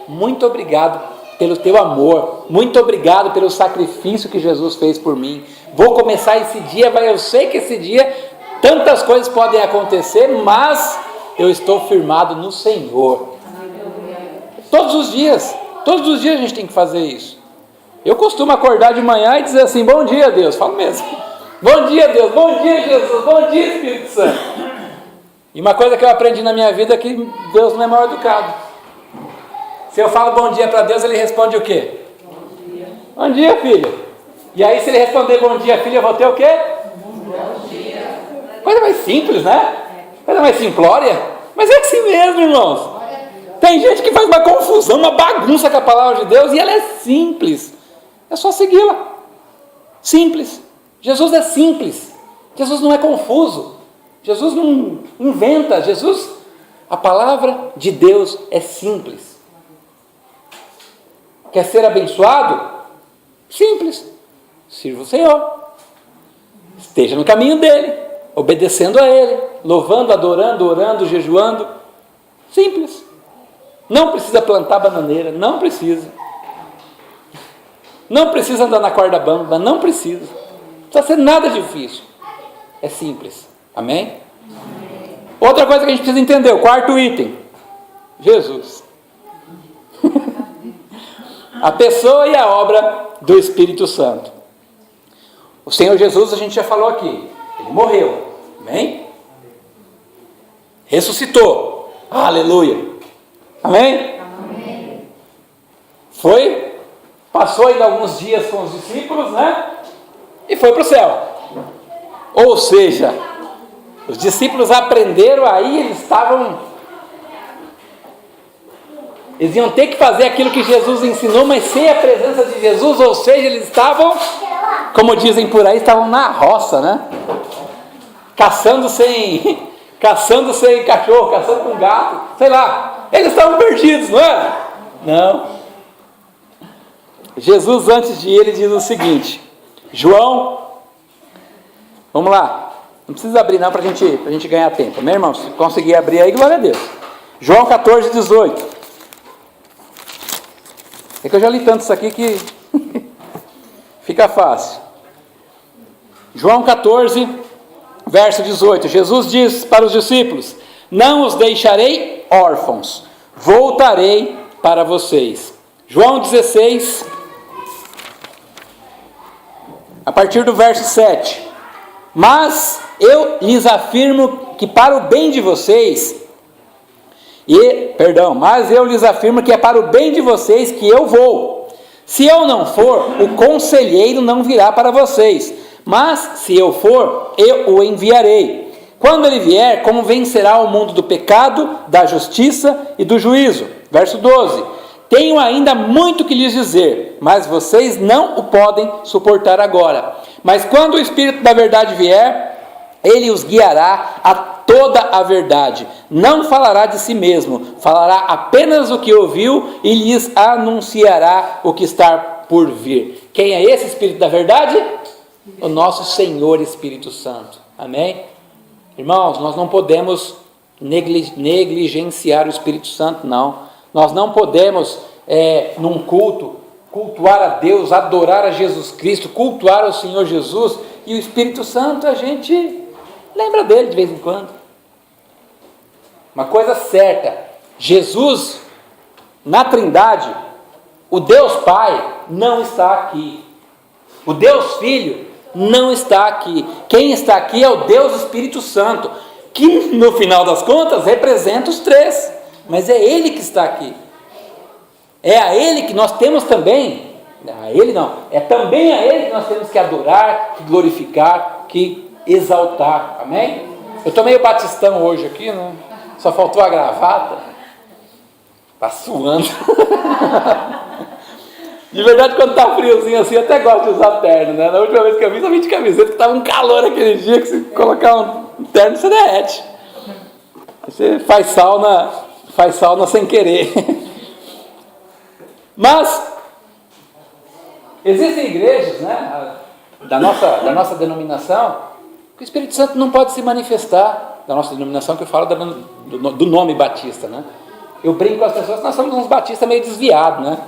Muito obrigado pelo teu amor. Muito obrigado pelo sacrifício que Jesus fez por mim. Vou começar esse dia, eu sei que esse dia tantas coisas podem acontecer, mas eu estou firmado no Senhor. Todos os dias a gente tem que fazer isso. Eu costumo acordar de manhã e dizer assim: bom dia, Deus. Falo mesmo. Bom dia, Deus. Bom dia, Jesus. Bom dia, Espírito Santo. E uma coisa que eu aprendi na minha vida é que Deus não é mal educado. Se eu falo bom dia para Deus, ele responde o quê? Bom dia. Bom dia, filho. E aí, se ele responder bom dia, filho, eu vou ter o quê? Bom dia. Coisa mais simples, né? Coisa mais simplória. Mas é assim mesmo, irmãos. Tem gente que faz uma confusão, uma bagunça com a palavra de Deus, e ela é simples. É só segui-la. Simples. Jesus é simples. Jesus não é confuso. Jesus não inventa. A palavra de Deus é simples. Quer ser abençoado? Simples. Sirva o Senhor. Esteja no caminho dele, obedecendo a ele, louvando, adorando, orando, jejuando. Simples. Não precisa plantar bananeira, não precisa. Não precisa andar na corda bamba, não precisa. Não precisa ser nada difícil. É simples. Amém? Amém. Outra coisa que a gente precisa entender, o quarto item. Jesus. A pessoa e a obra do Espírito Santo. O Senhor Jesus, a gente já falou aqui, ele morreu. Amém? Ressuscitou. Aleluia. Amém? Amém. Passou ainda alguns dias com os discípulos, né? E foi para o céu. Ou seja, os discípulos aprenderam aí, eles iam ter que fazer aquilo que Jesus ensinou, mas sem a presença de Jesus, ou seja, eles estavam, como dizem por aí, estavam na roça, né? Caçando sem cachorro, caçando com gato, sei lá. Eles estavam perdidos, não é? Não. Jesus, antes de ir, ele diz o seguinte, João, vamos lá, não precisa abrir não para a gente ganhar tempo, meu irmão, se conseguir abrir aí, glória a Deus. João 14, 18. É que eu já li tanto isso aqui que fica fácil. João 14, verso 18. Jesus diz para os discípulos: não os deixarei órfãos, voltarei para vocês. João 16, a partir do verso 7. Mas eu lhes afirmo que para o bem de vocês, mas eu lhes afirmo que é para o bem de vocês que eu vou. Se eu não for, o conselheiro não virá para vocês, mas se eu for, eu o enviarei. Quando ele vier, convencerá o mundo do pecado, da justiça e do juízo. Verso 12. Tenho ainda muito que lhes dizer, mas vocês não o podem suportar agora. Mas quando o Espírito da verdade vier, Ele os guiará a toda a verdade. Não falará de si mesmo, falará apenas o que ouviu e lhes anunciará o que está por vir. Quem é esse Espírito da verdade? O nosso Senhor Espírito Santo. Amém? Irmãos, nós não podemos negligenciar o Espírito Santo, não. Nós não podemos, num culto, cultuar a Deus, adorar a Jesus Cristo, cultuar o Senhor Jesus, e o Espírito Santo, a gente lembra dele de vez em quando. Uma coisa certa, Jesus, na Trindade, o Deus Pai não está aqui. O Deus Filho não está aqui. Quem está aqui é o Deus Espírito Santo, que no final das contas representa os três. Mas é Ele que está aqui. É a Ele que nós temos também, a Ele não, é também a Ele que nós temos que adorar, que glorificar, que exaltar, amém? Eu estou meio batistão hoje aqui, né? Só faltou a gravata, está suando. De verdade, quando está friozinho assim, eu até gosto de usar terno, né? Na última vez que eu vi, eu vim de camiseta, que estava um calor aquele dia, que se colocar um terno, você derrete. Você faz sauna sem querer. Mas existem igrejas, né, da nossa denominação, que o Espírito Santo não pode se manifestar. Da nossa denominação, que eu falo do nome batista, né? Eu brinco com as pessoas que nós somos uns batistas meio desviados, né?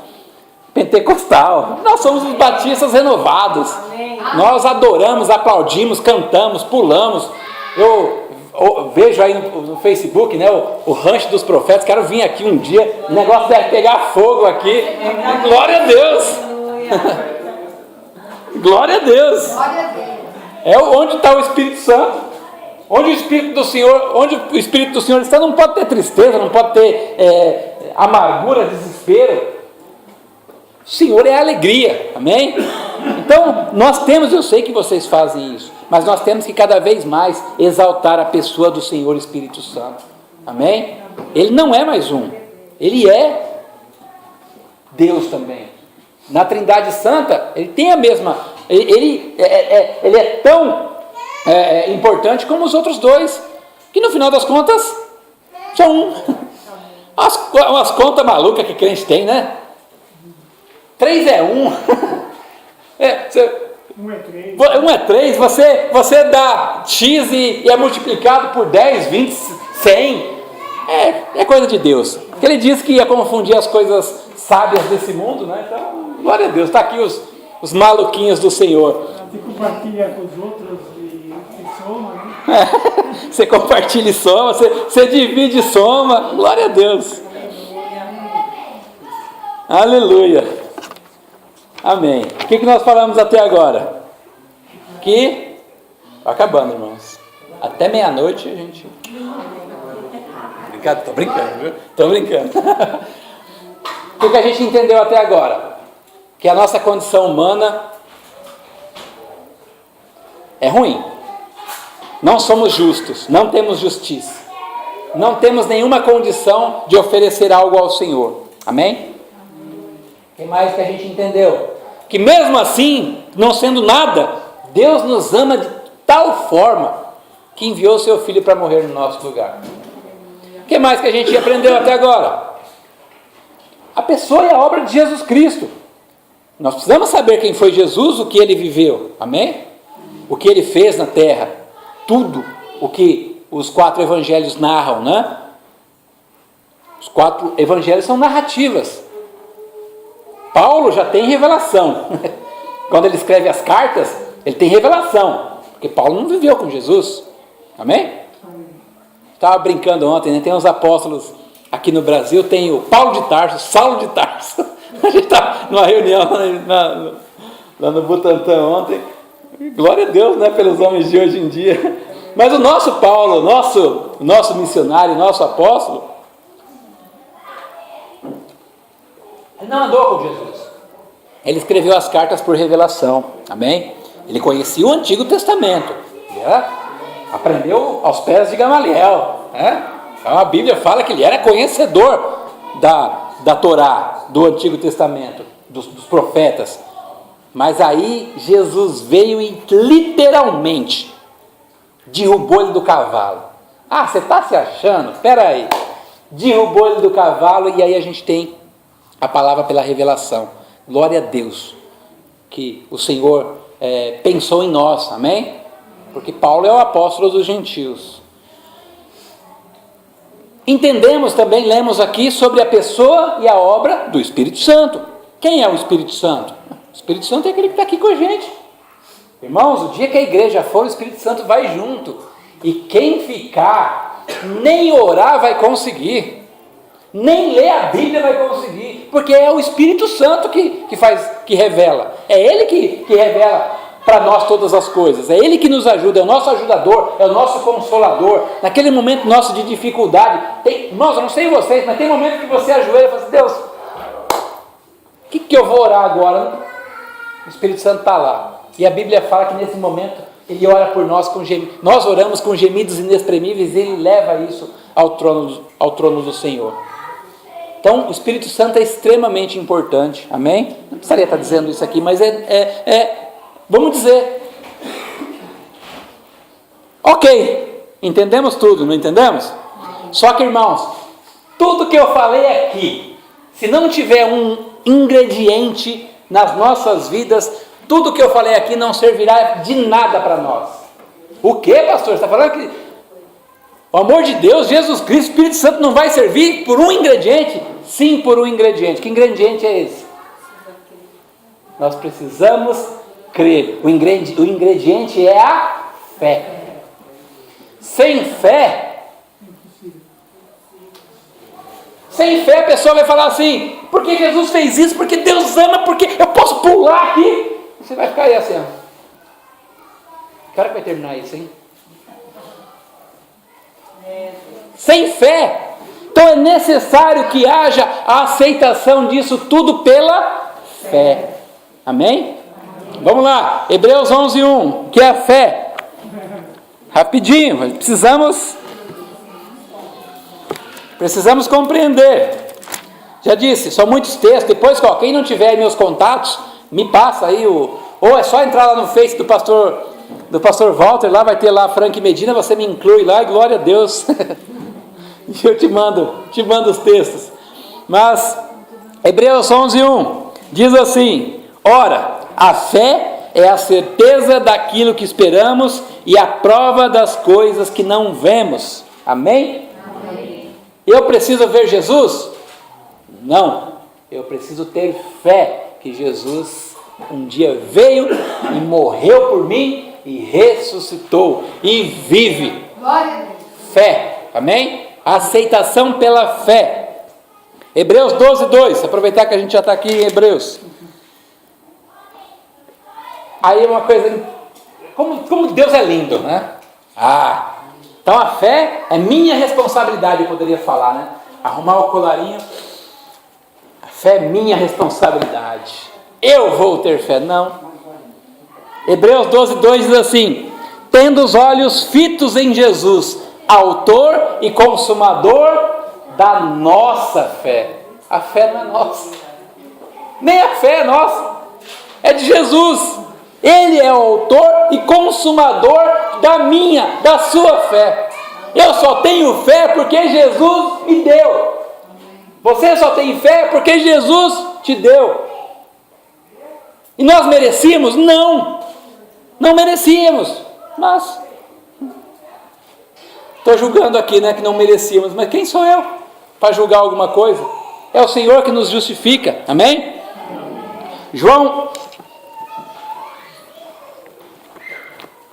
Pentecostal. Nós somos uns batistas renovados. Amém. Nós adoramos, aplaudimos, cantamos, pulamos. Eu vejo aí no Facebook, né, o rancho dos profetas. Quero vir aqui um dia, o negócio deve pegar fogo aqui. Glória a Deus. Glória a Deus. É onde está o Espírito Santo. Onde o Espírito do Senhor está, não pode ter tristeza, não pode ter amargura, desespero. O Senhor é alegria, amém? Então, nós temos, eu sei que vocês fazem isso, mas nós temos que cada vez mais exaltar a pessoa do Senhor Espírito Santo, amém? Ele não é mais um, ele é Deus também. Na Trindade Santa, ele tem a mesma, ele é tão importante como os outros dois, que no final das contas, são um. Umas contas malucas que crente tem, né? 3 é 1. Um é 3, você dá X e é multiplicado por 10, 20, 100. É coisa de Deus. Porque ele disse que ia confundir as coisas sábias desse mundo, né? Então, glória a Deus, está aqui os maluquinhos do Senhor. Você compartilha com os outros e soma, né? Você compartilha e soma, você divide e soma. Glória a Deus. Aleluia. Amém. O que nós falamos até agora? Que está acabando, irmãos. Até meia-noite a gente... Estou brincando, viu? Estou brincando. O que a gente entendeu até agora? Que a nossa condição humana é ruim. Não somos justos, não temos justiça. Não temos nenhuma condição de oferecer algo ao Senhor. Amém? O que mais que a gente entendeu? Que mesmo assim, não sendo nada, Deus nos ama de tal forma que enviou seu Filho para morrer no nosso lugar. O que mais que a gente aprendeu até agora? A pessoa e a obra de Jesus Cristo. Nós precisamos saber quem foi Jesus, o que ele viveu. Amém? O que ele fez na terra. Tudo o que os 4 evangelhos narram, né? Os 4 evangelhos são narrativas. Paulo já tem revelação. Quando ele escreve as cartas, ele tem revelação. Porque Paulo não viveu com Jesus. Amém? Estava brincando ontem, né? Tem uns apóstolos aqui no Brasil, tem o Paulo de Tarso, Saulo de Tarso. A gente estava numa reunião lá no Butantã ontem. Glória a Deus, né? Pelos homens de hoje em dia. Mas o nosso Paulo, nosso missionário, nosso apóstolo, ele não andou com Jesus. Ele escreveu as cartas por revelação. Amém? Ele conhecia o Antigo Testamento. Aprendeu aos pés de Gamaliel. Então a Bíblia fala que ele era conhecedor da Torá, do Antigo Testamento, dos profetas. Mas aí Jesus veio e literalmente derrubou ele do cavalo. Ah, você está se achando? Espera aí. Derrubou ele do cavalo e aí a gente tem a palavra pela revelação. Glória a Deus que o Senhor pensou em nós, amém? Porque Paulo é o apóstolo dos gentios. Entendemos também, lemos aqui sobre a pessoa e a obra do Espírito Santo. Quem é o Espírito Santo? O Espírito Santo é aquele que está aqui com a gente. Irmãos, o dia que a igreja for, o Espírito Santo vai junto. E quem ficar, nem orar vai conseguir. Nem ler a Bíblia vai conseguir. Porque é o Espírito Santo que revela. É Ele que revela para nós todas as coisas. É Ele que nos ajuda, é o nosso ajudador, é o nosso consolador. Naquele momento nosso de dificuldade, irmãos, eu não sei vocês, mas tem momento que você ajoelha e fala assim, Deus, o que eu vou orar agora? O Espírito Santo está lá. E a Bíblia fala que nesse momento Ele ora por nós com gemidos. Nós oramos com gemidos inexprimíveis e Ele leva isso ao trono do Senhor. Então, o Espírito Santo é extremamente importante. Amém? Não precisaria estar dizendo isso aqui, mas vamos dizer. Ok, entendemos tudo, não entendemos? Só que, irmãos, tudo que eu falei aqui, se não tiver um ingrediente nas nossas vidas, tudo que eu falei aqui não servirá de nada para nós. O que, pastor? Você está falando que o amor de Deus, Jesus Cristo, o Espírito Santo não vai servir por um ingrediente? Sim, por um ingrediente. Que ingrediente é esse? Nós precisamos crer. O ingrediente é a fé. Sem fé a pessoa vai falar assim, porque Jesus fez isso, porque Deus ama, porque eu posso pular aqui. Você vai ficar aí assim, ó. Que hora que vai terminar isso, hein? Sem fé. Então é necessário que haja a aceitação disso tudo pela fé. Amém? Vamos lá, Hebreus 11:1, que é a fé. Rapidinho, mas precisamos compreender. Já disse, são muitos textos. Depois, quem não tiver aí meus contatos, me passa aí ou é só entrar lá no Face do pastor Walter, lá vai ter lá Frank Medina, você me inclui lá, e glória a Deus. E eu te mando os textos. Mas Hebreus 11:1 diz assim: ora, a fé é a certeza daquilo que esperamos e a prova das coisas que não vemos. Amém? Amém. Eu preciso ver Jesus? Não, eu preciso ter fé que Jesus um dia veio e morreu por mim e ressuscitou e vive. Glória a Deus. Fé, amém? Aceitação pela fé. Hebreus 12:2, aproveitar que a gente já está aqui em Hebreus. Aí uma coisa, como Deus é lindo, né? Então a fé é minha responsabilidade, eu poderia falar, né? Arrumar o colarinho. A fé é minha responsabilidade. Eu vou ter fé, não. Hebreus 12:2 diz assim: tendo os olhos fitos em Jesus, autor e consumador da nossa fé. A fé não é nossa, nem a fé é nossa, é de Jesus. Ele é o autor e consumador da sua fé. Eu só tenho fé porque Jesus me deu. Você só tem fé porque Jesus te deu. E nós merecíamos? Não merecíamos, mas estou julgando aqui, né, que não merecíamos, mas quem sou eu para julgar alguma coisa? É o Senhor que nos justifica, amém? João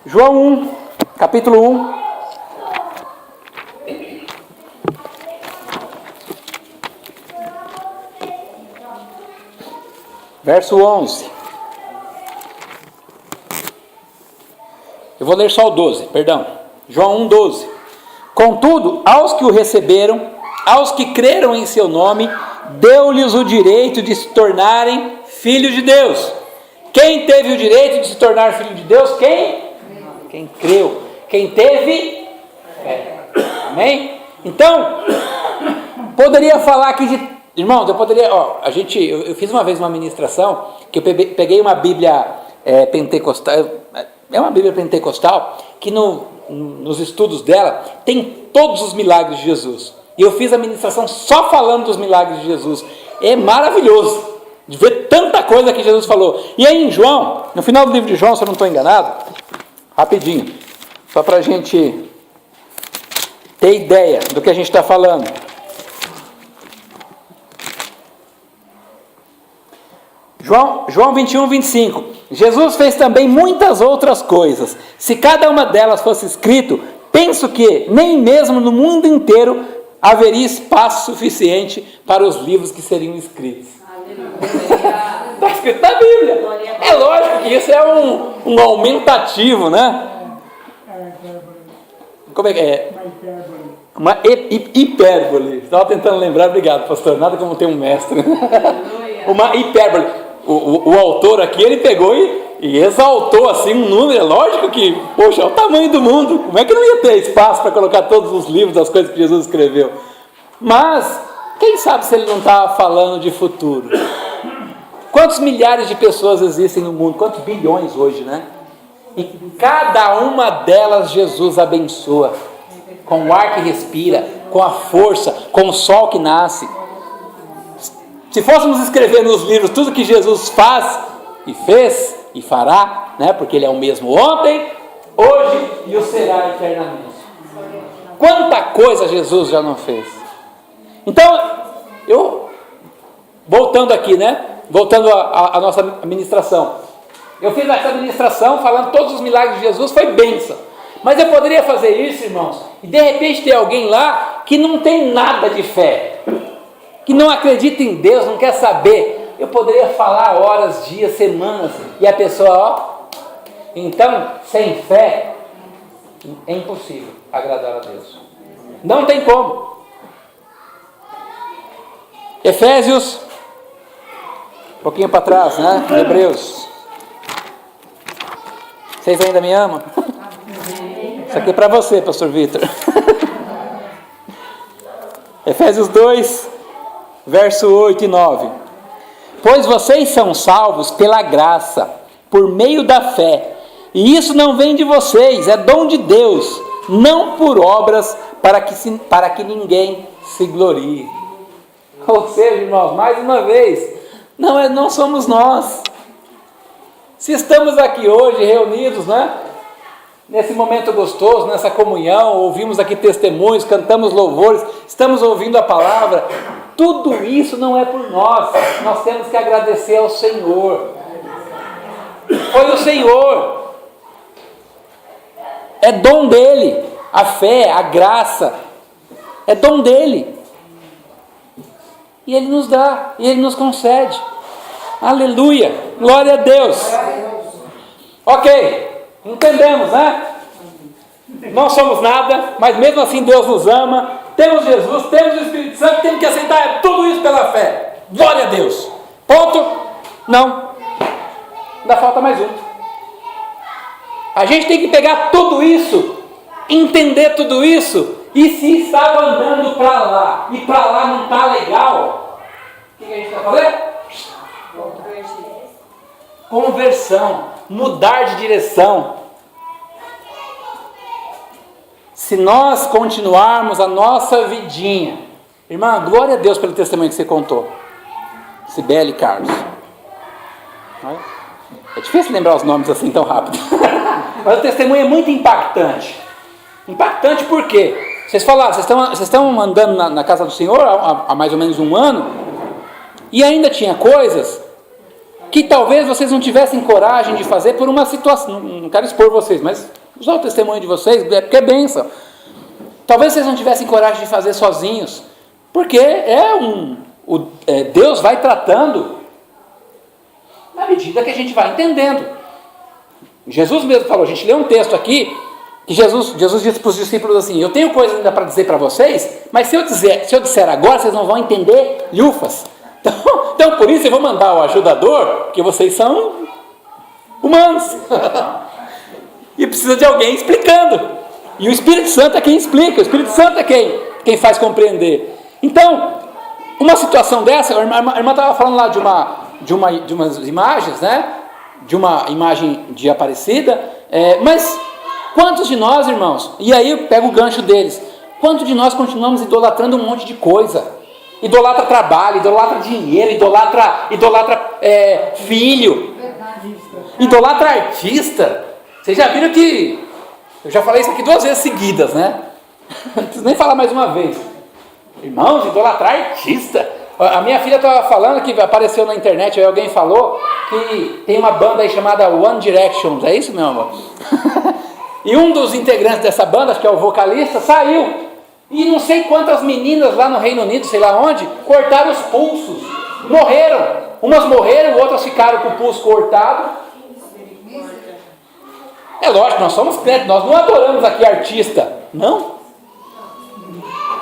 1, capítulo 1. Verso 11. Eu vou ler só o 12, perdão. João 1:12. Contudo, aos que o receberam, aos que creram em seu nome, deu-lhes o direito de se tornarem filhos de Deus. Quem teve o direito de se tornar filho de Deus? Quem creu. Quem teve fé. Amém? Então, poderia falar aqui de... Irmãos, eu poderia... eu fiz uma vez uma ministração que eu peguei uma Bíblia pentecostal. É uma Bíblia pentecostal que nos estudos dela, tem todos os milagres de Jesus. E eu fiz a ministração só falando dos milagres de Jesus. É maravilhoso de ver tanta coisa que Jesus falou. E aí em João, no final do livro de João, se eu não estou enganado, rapidinho, só para a gente ter ideia do que a gente está falando. João 21, 25. Jesus fez também muitas outras coisas. Se cada uma delas fosse escrito, penso que nem mesmo no mundo inteiro haveria espaço suficiente para os livros que seriam escritos. Está escrito na Bíblia. É lógico que isso é um aumentativo, né? Como é que é? Uma hipérbole. Estava tentando lembrar, obrigado, pastor. Nada como ter um mestre. Uma hipérbole. O autor aqui, ele pegou e exaltou assim um número. É lógico que, poxa, é o tamanho do mundo. Como é que não ia ter espaço para colocar todos os livros das coisas que Jesus escreveu? Mas, quem sabe se ele não estava falando de futuro? Quantos milhares de pessoas existem no mundo? Quantos bilhões hoje, né? E cada uma delas Jesus abençoa. Com o ar que respira, com a força, com o sol que nasce. Se fôssemos escrever nos livros tudo que Jesus faz e fez e fará, né? Porque Ele é o mesmo ontem, hoje e o será eternamente. Quanta coisa Jesus já não fez. Então, voltando aqui, né? Voltando à nossa ministração. Eu fiz essa ministração falando todos os milagres de Jesus, foi bênção. Mas eu poderia fazer isso, irmãos, e de repente ter alguém lá que não tem nada de fé, que não acredita em Deus, não quer saber. Eu poderia falar horas, dias, semanas, e a pessoa, ó. Então, sem fé, é impossível agradar a Deus. Não tem como. Efésios, um pouquinho para trás, né? Hebreus. Vocês ainda me amam? Isso aqui é para você, pastor Vitor. Efésios 2, verso 8 e 9. Pois vocês são salvos pela graça, por meio da fé. E isso não vem de vocês, é dom de Deus, não por obras, para que ninguém se glorie. Ou seja, irmãos, mais uma vez, não somos nós. Se estamos aqui hoje reunidos, né? Nesse momento gostoso, nessa comunhão, ouvimos aqui testemunhos, cantamos louvores, estamos ouvindo a palavra, tudo isso não é por nós temos que agradecer ao Senhor. Foi o Senhor, é dom dele, a fé, a graça, é dom dele, e ele nos dá, e ele nos concede. Aleluia, glória a Deus. Ok, entendemos, né? Não somos nada, mas mesmo assim Deus nos ama. Temos Jesus, temos o Espírito Santo, temos que aceitar tudo isso pela fé. Glória a Deus. Ponto? Não. Ainda falta mais um. A gente tem que pegar tudo isso, entender tudo isso, e se estava andando para lá, e para lá não está legal, o que a gente vai fazer? Conversão, mudar de direção. Se nós continuarmos a nossa vidinha, irmã, glória a Deus pelo testemunho que você contou, Cibele e Carlos. É difícil lembrar os nomes assim tão rápido. Mas o testemunho é muito impactante. Impactante por quê? Vocês falaram, vocês estão andando na casa do Senhor há mais ou menos um ano, e ainda tinha coisas que talvez vocês não tivessem coragem de fazer por uma situação. Não quero expor vocês, mas usar o testemunho de vocês, porque é bênção. Talvez vocês não tivessem coragem de fazer sozinhos, porque Deus vai tratando na medida que a gente vai entendendo. Jesus mesmo falou, a gente lê um texto aqui, que Jesus disse para os discípulos assim: eu tenho coisas ainda para dizer para vocês, mas se eu disser agora, vocês não vão entender lhufas. Então por isso eu vou mandar o ajudador, porque vocês são humanos. E precisa de alguém explicando. E o Espírito Santo é quem explica, o Espírito Santo é quem faz compreender. Então, uma situação dessa, a irmã estava falando lá de umas imagens, né? De uma imagem de Aparecida, mas Quantos de nós, irmãos, e aí eu pego o gancho deles, quantos de nós continuamos idolatrando um monte de coisa? Idolatra trabalho, idolatra dinheiro, idolatra filho, idolatra artista. Vocês já viram que, eu já falei isso aqui 2 vezes seguidas, né? Não preciso nem falar mais uma vez. Irmãos, idolatrar artista. A minha filha estava falando que apareceu na internet, aí alguém falou que tem uma banda aí chamada One Direction, é isso, meu amor? E um dos integrantes dessa banda, acho que é o vocalista, saiu. E não sei quantas meninas lá no Reino Unido, sei lá onde, cortaram os pulsos. Morreram. Umas morreram, outras ficaram com o pulso cortado. É lógico, nós somos crentes, nós não adoramos aqui artista. Não?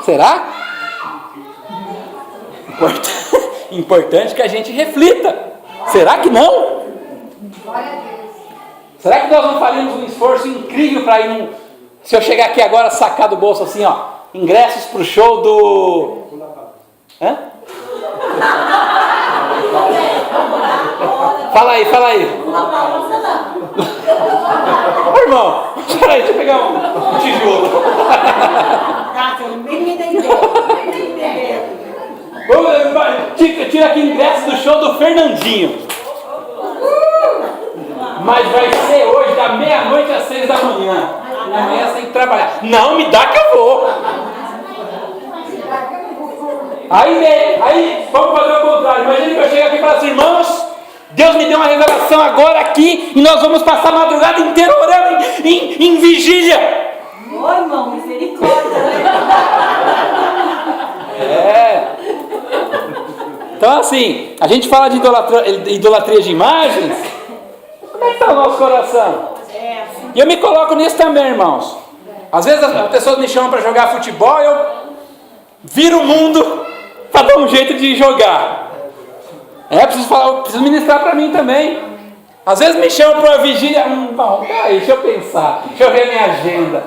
Será? Importante que a gente reflita. Será que não? Será que nós não faríamos um esforço incrível para ir se eu chegar aqui agora, sacar do bolso assim, ó, ingressos para o show do... Hã? Fala aí. Ô, irmão, peraí, deixa eu pegar um tijolo. Tira aqui ingresso do show do Fernandinho. Mas vai ser hoje, da meia-noite às 6 da manhã. Amanhã você tem que trabalhar. Não, me dá que eu vou. Aí vamos fazer o contrário. Imagina que eu chego aqui e falo assim, irmãos, Deus me deu uma revelação agora aqui e nós vamos passar a madrugada inteira orando em vigília. Ô, irmão, misericórdia. Então assim, a gente fala de idolatria de imagens. Como é que está o nosso coração? E eu me coloco nisso também, irmãos. Às vezes as pessoas me chamam para jogar futebol, eu viro o mundo para dar um jeito de jogar. Preciso ministrar para mim também. Às vezes me chamam para uma vigília. Bom, peraí, deixa eu pensar, deixa eu ver minha agenda.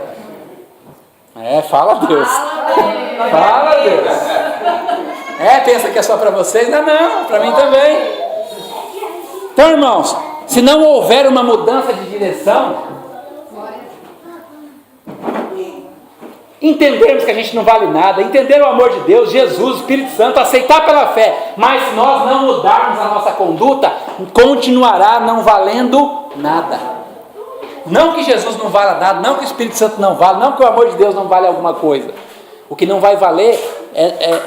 Fala Deus. Fala Deus. Pensa que é só para vocês? Não, para mim também. Então, irmãos, se não houver uma mudança de direção, entendermos que a gente não vale nada, entender o amor de Deus, Jesus, Espírito Santo, aceitar pela fé, mas se nós não mudarmos a nossa conduta, continuará não valendo nada. Não que Jesus não vale nada, não que o Espírito Santo não vale, não que o amor de Deus não vale alguma coisa. O que não vai valer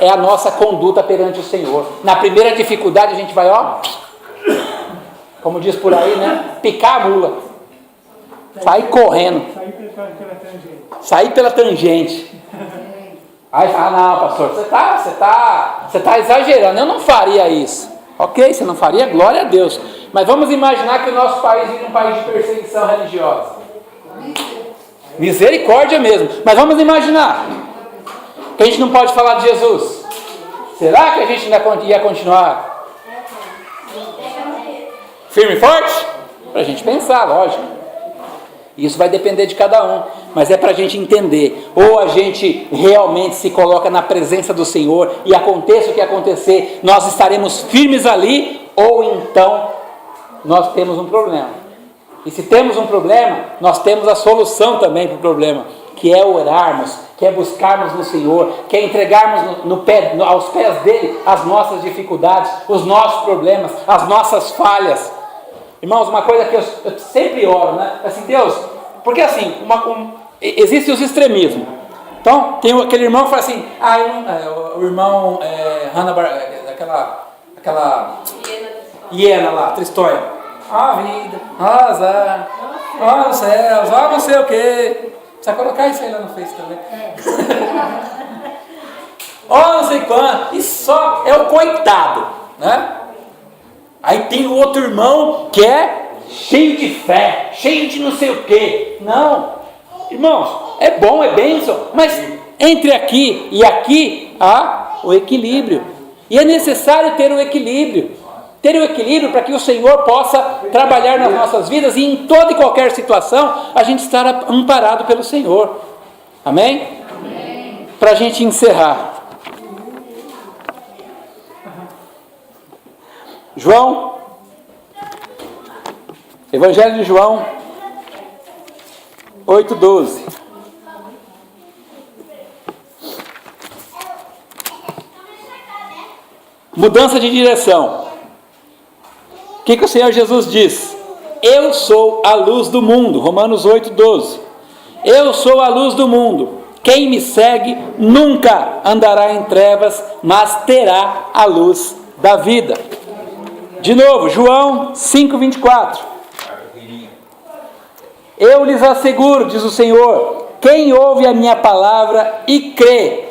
é a nossa conduta perante o Senhor. Na primeira dificuldade a gente vai, como diz por aí, né? Picar a mula. Sair correndo. Sair pela tangente. Aí fala, não, pastor, você tá exagerando. Eu não faria isso. Ok, você não faria? Glória a Deus. Mas vamos imaginar que o nosso país vive um país de perseguição religiosa. Misericórdia mesmo. Mas vamos imaginar que a gente não pode falar de Jesus. Será que a gente ainda ia continuar firme e forte? Para a gente pensar, lógico. Isso vai depender de cada um, mas é para a gente entender. Ou a gente realmente se coloca na presença do Senhor e aconteça o que acontecer, nós estaremos firmes ali, ou então nós temos um problema. E se temos um problema, nós temos a solução também para o problema, que é orarmos, que é buscarmos no Senhor, que é entregarmos aos pés dele as nossas dificuldades, os nossos problemas, as nossas falhas. Irmãos, uma coisa que eu sempre oro, né? Assim, Deus, porque assim, existem os extremismos. Então, tem aquele irmão que fala assim, o irmão aquela hiena lá, Tristóia. Vida, azar, os céus, não sei o quê. Precisa colocar isso aí lá no Face também. Não sei quanto. E só é o coitado, né? Aí tem o outro irmão que é cheio de fé, cheio de não sei o quê. Não, irmãos, é bom, é bênção, mas entre aqui e aqui há o equilíbrio. E é necessário ter o equilíbrio. Ter o equilíbrio para que o Senhor possa trabalhar nas nossas vidas e em toda e qualquer situação a gente estar amparado pelo Senhor. Amém? Amém. Para a gente encerrar. João, Evangelho de João, 8:12. Mudança de direção. O que o Senhor Jesus diz? Eu sou a luz do mundo. Romanos 8:12. Eu sou a luz do mundo. Quem me segue nunca andará em trevas, mas terá a luz da vida. De novo, João 5:24. Eu lhes asseguro, diz o Senhor, quem ouve a minha palavra e crê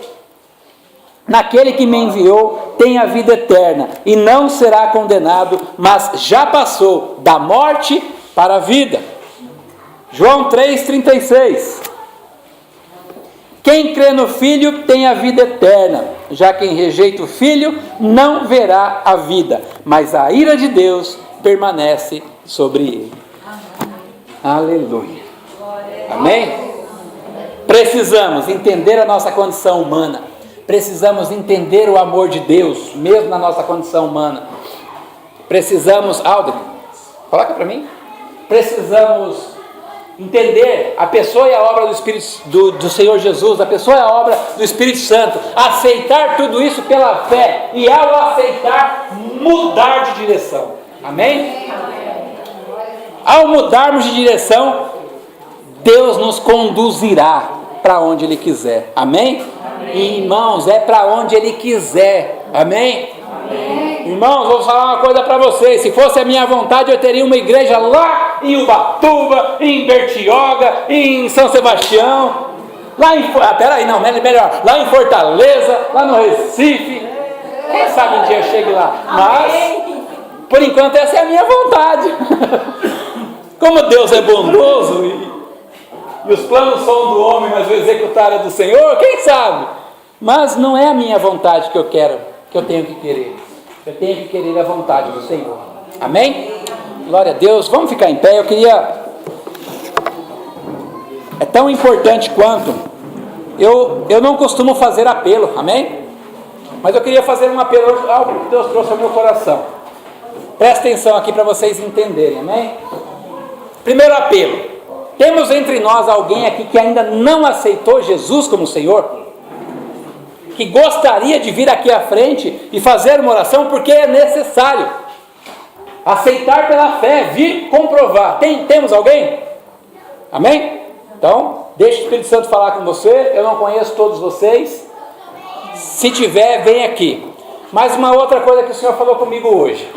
naquele que me enviou, tem a vida eterna, e não será condenado, mas já passou da morte para a vida. João 3:36. Quem crê no Filho tem a vida eterna, já quem rejeita o Filho não verá a vida, mas a ira de Deus permanece sobre ele. Aleluia. Amém? Precisamos entender a nossa condição humana. Precisamos entender o amor de Deus, mesmo na nossa condição humana. Precisamos, Alder, coloca para mim. Precisamos entender a pessoa e a obra do Espírito do Senhor Jesus, a pessoa e a obra do Espírito Santo. Aceitar tudo isso pela fé e, ao aceitar, mudar de direção. Amém? Ao mudarmos de direção, Deus nos conduzirá para onde Ele quiser. Amém? E, irmãos, é para onde Ele quiser. Amém? Amém? Irmãos, vou falar uma coisa para vocês. Se fosse a minha vontade, eu teria uma igreja lá em Ubatuba, em Bertioga, em São Sebastião, lá em... peraí, não, melhor. Lá em Fortaleza, lá no Recife. Quem sabe um dia eu chegue lá. Mas, por enquanto, essa é a minha vontade. Como Deus é bondoso e os planos são do homem, mas o executar é do Senhor, quem sabe? Mas não é a minha vontade que eu quero, que eu tenho que querer. Eu tenho que querer a vontade do Senhor. Amém? Glória a Deus. Vamos ficar em pé. Eu queria... É tão importante quanto... Eu não costumo fazer apelo. Amém? Mas eu queria fazer um apelo, algo que Deus trouxe ao meu coração. Presta atenção aqui para vocês entenderem. Amém? Primeiro apelo. Temos entre nós alguém aqui que ainda não aceitou Jesus como Senhor? Que gostaria de vir aqui à frente e fazer uma oração, porque é necessário aceitar pela fé, vir comprovar. Temos alguém? Amém? Então, deixa o Espírito Santo falar com você. Eu não conheço todos vocês. Se tiver, vem aqui. Mas uma outra coisa que o Senhor falou comigo hoje.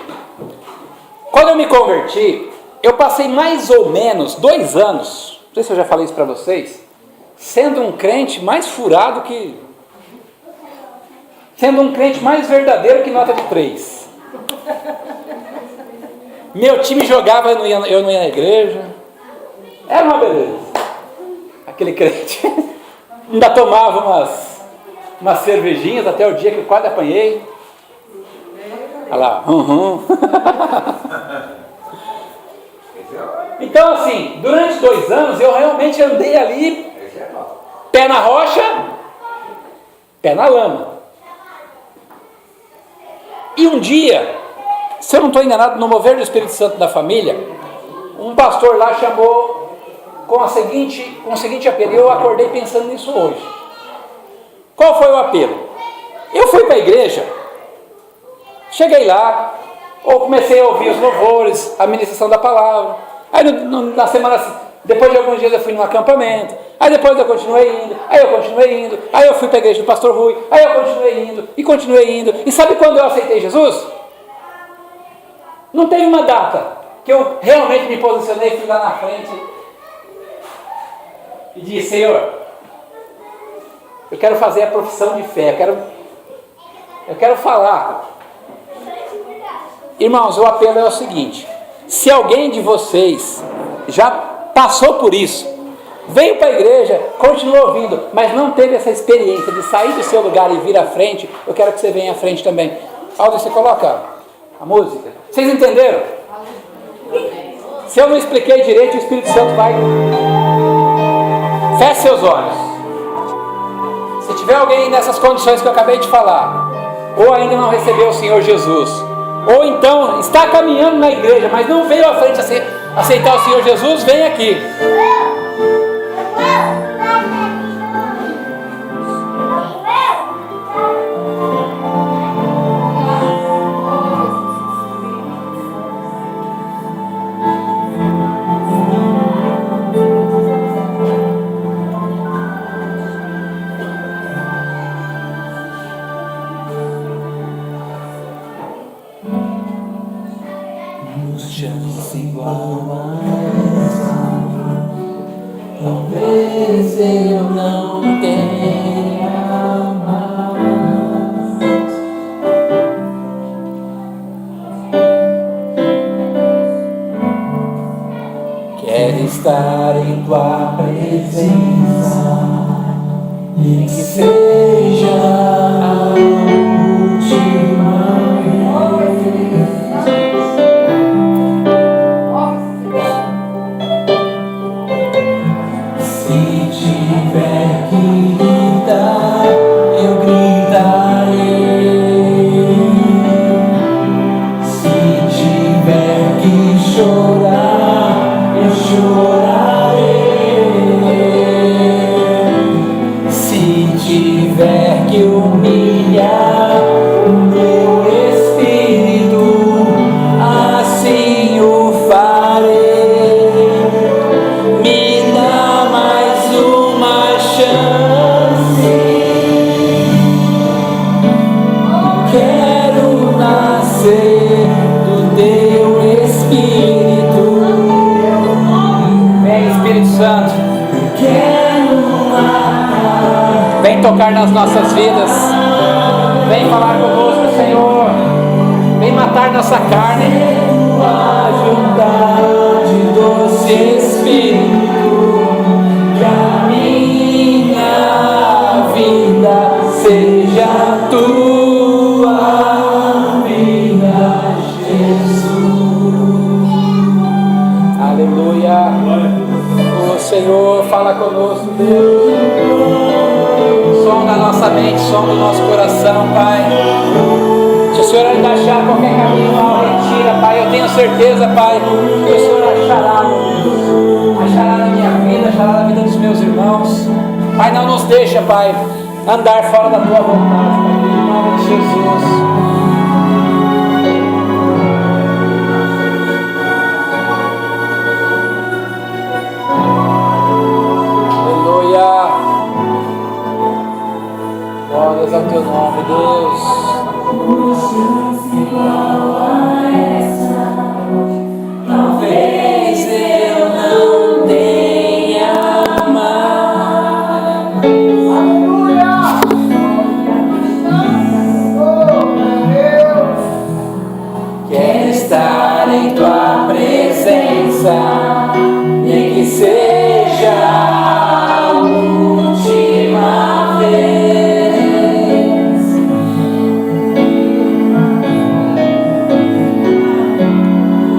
Quando eu me converti, eu passei mais ou menos 2 anos, não sei se eu já falei isso para vocês, sendo um crente mais furado que... sendo um crente mais verdadeiro que nota de 3. Meu time jogava, eu não ia na igreja. Era uma beleza. Aquele crente. Ainda tomava umas cervejinhas até o dia que eu quase apanhei. Olha lá. Então assim, durante 2 anos eu realmente andei ali, pé na rocha, pé na lama. E um dia, se eu não estou enganado, no mover do Espírito Santo da família, um pastor lá chamou com o seguinte apelo. Eu acordei pensando nisso hoje. Qual foi o apelo? Eu fui para a igreja, cheguei lá, ou comecei a ouvir os louvores, a ministração da palavra. Aí na semana, depois de alguns dias eu fui num acampamento. Aí depois eu continuei indo. Aí eu fui para a igreja do pastor Rui. Aí eu continuei indo. E sabe quando eu aceitei Jesus? Não teve uma data que eu realmente me posicionei, fui lá na frente e disse: Senhor, eu quero fazer a profissão de fé, eu quero falar. Irmãos, o apelo é o seguinte: se alguém de vocês já passou por isso, veio para a igreja, continua ouvindo, mas não teve essa experiência de sair do seu lugar e vir à frente, eu quero que você venha à frente também. Aldo, você coloca a música. Vocês entenderam? Se eu não expliquei direito, o Espírito Santo vai... Feche seus olhos. Se tiver alguém nessas condições que eu acabei de falar, ou ainda não recebeu o Senhor Jesus, ou então está caminhando na igreja, mas não veio à frente aceitar o Senhor Jesus, vem aqui. eu não tenha mais. Quero estar em tua presença, nem que seja a última vez. Se tiver que gritar, eu gritarei. Se tiver que chorar, eu chorarei. Se tiver que humilhar o meu espírito, assim o farei. Me dá mais uma chance. Quero nascer do teu espírito. Vem, Espírito Santo. Vem tocar nas nossas vidas. Vem falar conosco, Senhor. Vem matar nossa carne. Ajudar de doce Espírito, que a minha vida seja tua vida, Jesus. Aleluia. O Senhor fala conosco, Deus. Som da nossa mente, som do nosso coração, Pai. Se o Senhor ainda achar qualquer caminho mal, retira, Pai. Eu tenho certeza, Pai, que o Senhor achará, meu Deus. Achará na minha vida, achará na vida dos meus irmãos. Pai, não nos deixa, Pai, andar fora da Tua vontade, Pai, em nome de Jesus. Glórias ao teu nome, Deus. Talvez eu não tenha mais. Quero estar em tua presença, nem que seja a última vez.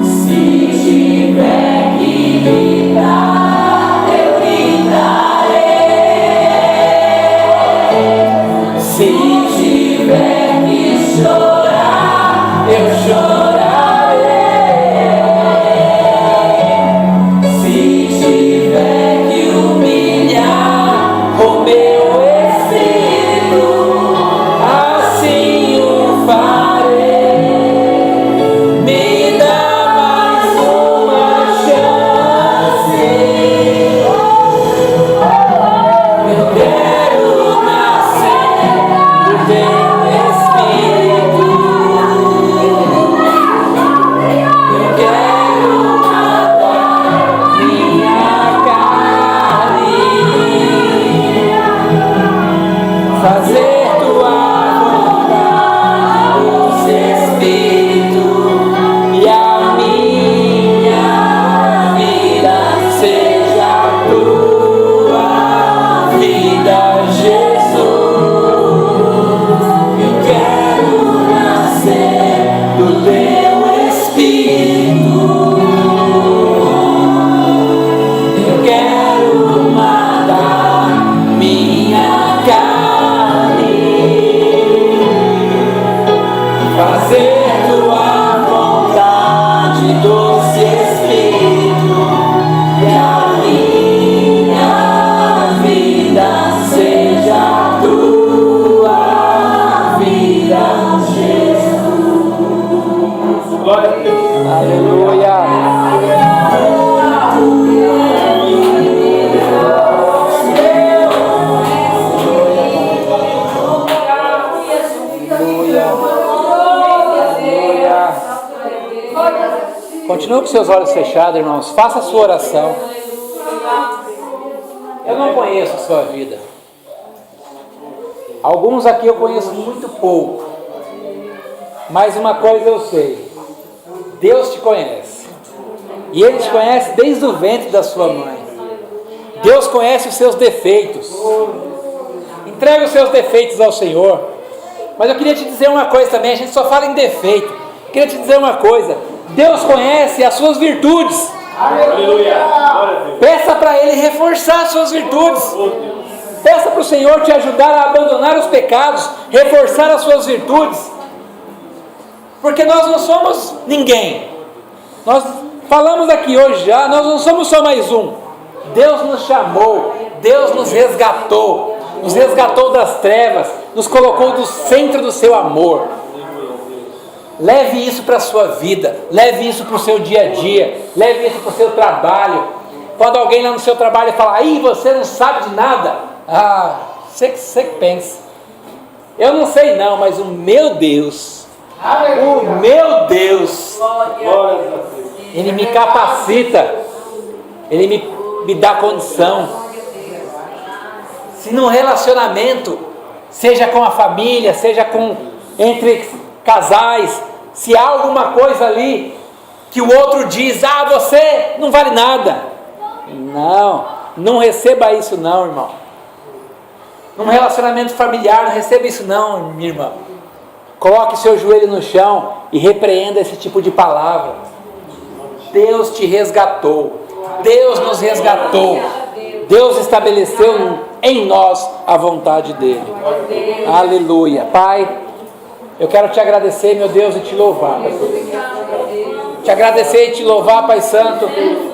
Se tiver que gritar, eu gritarei. Se tiver que chorar, eu chorarei. Se tiver que humilhar o meu espírito, assim o farei. Me dá mais uma chance. Eu quero nascer do teu espírito. Eu quero matar minha carne, fazer tua vontade, doce Espírito, e a minha vida seja tua vida, Jesus. Eu quero nascer do teu Espírito. Eu quero matar minha carne, fazer tua vontade, doce Espírito, e a minha vida seja tua vida, Jesus. Glória a Deus. Aleluia. Continue com seus olhos fechados, irmãos. Faça a sua oração. Eu não conheço a sua vida. Alguns aqui eu conheço muito pouco. Mas uma coisa eu sei. Deus te conhece. E Ele te conhece desde o ventre da sua mãe. Deus conhece os seus defeitos. Entrega os seus defeitos ao Senhor. Mas eu queria te dizer uma coisa também. A gente só fala em defeito. Eu queria te dizer uma coisa. Deus conhece as suas virtudes. Aleluia. Peça para Ele reforçar as suas virtudes. Peça para o Senhor te ajudar a abandonar os pecados, reforçar as suas virtudes. Porque nós não somos ninguém. Nós falamos aqui hoje já, nós não somos só mais um. Deus nos chamou, Deus nos resgatou das trevas, nos colocou no centro do seu amor. Leve isso para a sua vida, leve isso para o seu dia a dia, leve isso para o seu trabalho. Quando alguém lá no seu trabalho fala, aí você não sabe de nada, você que pensa. Eu não sei não, mas o meu Deus, Ele me capacita, Ele me dá condição. Se num relacionamento, seja com a família, seja entre casais, se há alguma coisa ali que o outro diz, você não vale nada. Não receba isso não, irmão. Num relacionamento familiar, não receba isso não, minha irmã. Coloque seu joelho no chão e repreenda esse tipo de palavra. Deus te resgatou. Deus nos resgatou. Deus estabeleceu em nós a vontade dele. Aleluia. Pai, eu quero te agradecer, meu Deus, e te louvar. Te agradecer e te louvar, Pai Santo,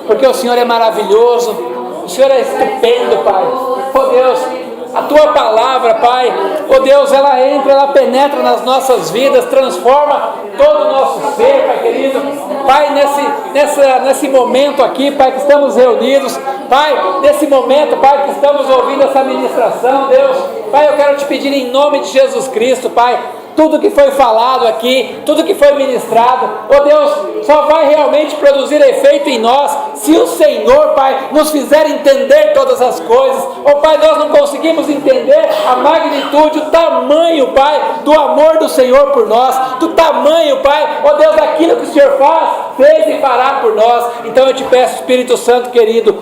porque o Senhor é maravilhoso. O Senhor é estupendo, Pai. Oh Deus, a Tua palavra, Pai, oh Deus, ela entra, ela penetra nas nossas vidas, transforma todo o nosso ser, Pai querido. Pai, nesse momento aqui, Pai, que estamos reunidos, Pai, nesse momento, Pai, que estamos ouvindo essa ministração, Deus, Pai, eu quero te pedir em nome de Jesus Cristo, Pai, tudo que foi falado aqui, tudo que foi ministrado, oh Deus, só vai realmente produzir efeito em nós, se o Senhor, Pai, nos fizer entender todas as coisas. Oh Pai, nós não conseguimos entender a magnitude, o tamanho, Pai, do amor do Senhor por nós, do tamanho, Pai, oh Deus, daquilo que o Senhor fez e fará por nós. Então eu te peço, Espírito Santo querido,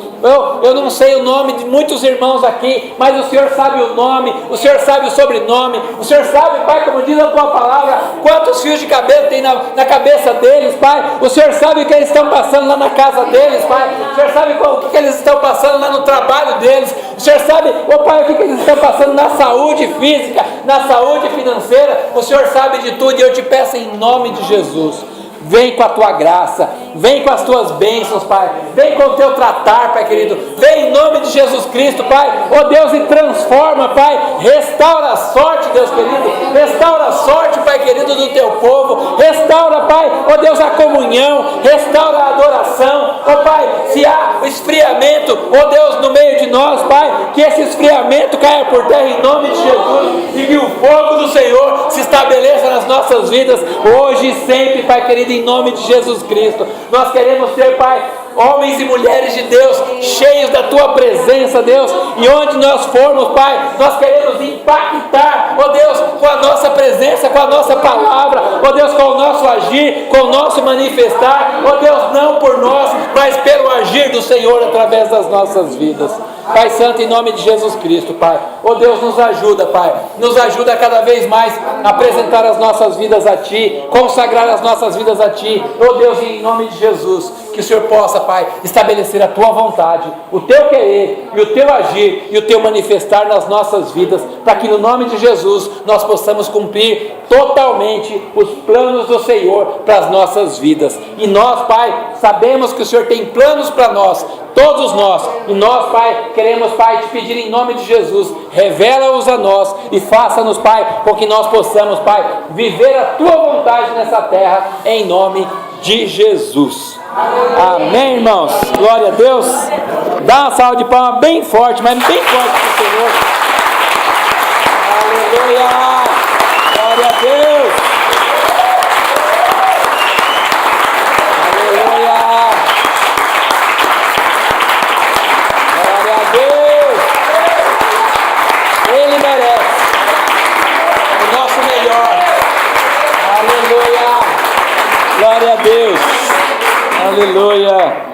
eu não sei o nome de muitos irmãos aqui, mas o Senhor sabe o nome, o Senhor sabe o sobrenome, o Senhor sabe, Pai, como diz a Tua palavra, quantos fios de cabelo tem na cabeça deles, Pai. O Senhor sabe o que eles estão passando lá na casa deles, Pai. O Senhor sabe o que eles estão passando lá no trabalho deles. O Senhor sabe, oh Pai, o que eles estão passando na saúde física, na saúde financeira. O Senhor sabe de tudo e eu te peço em nome de Jesus. Vem com a Tua graça, vem com as Tuas bênçãos, Pai, vem com o Teu tratar, Pai querido, vem em nome de Jesus Cristo, Pai, oh Deus, e transforma, Pai, restaura a sorte, Deus querido, restaura a sorte, Pai querido, do Teu povo, restaura, Pai, oh Deus, a comunhão, restaura a adoração, oh Pai, se há esfriamento, oh Deus, no meio de nós, Pai, que esse esfriamento caia por terra em nome de Jesus, e que o fogo do Senhor se estabeleça nas nossas vidas, hoje e sempre, Pai querido, em nome de Jesus Cristo. Nós queremos ser, Pai, homens e mulheres de Deus, cheios da Tua presença, Deus, e onde nós formos, Pai, nós queremos impactar, ó Deus, com a nossa presença, com a nossa palavra, ó Deus, com o nosso agir, com o nosso manifestar, ó Deus, não por nós, mas pelo agir do Senhor através das nossas vidas. Pai Santo, em nome de Jesus Cristo, Pai, ó Deus, nos ajuda, Pai, nos ajuda cada vez mais a apresentar as nossas vidas a Ti, consagrar as nossas vidas a Ti, ó Deus, em nome de Jesus, que o Senhor possa, Pai, estabelecer a Tua vontade, o Teu querer e o Teu agir e o Teu manifestar nas nossas vidas, para que no nome de Jesus nós possamos cumprir totalmente os planos do Senhor para as nossas vidas. E nós, Pai, sabemos que o Senhor tem planos para nós, todos nós, e nós, Pai, queremos, Pai, te pedir em nome de Jesus, revela-os a nós e faça-nos, Pai, com que nós possamos, Pai, viver a Tua vontade nessa terra, em nome de Jesus. Amém, irmãos? Glória a Deus. Dá uma salva de palmas bem forte, mas bem forte para o Senhor. Aleluia. Glória a Deus. Aleluia. Glória a Deus. Glória a Deus. Aleluia.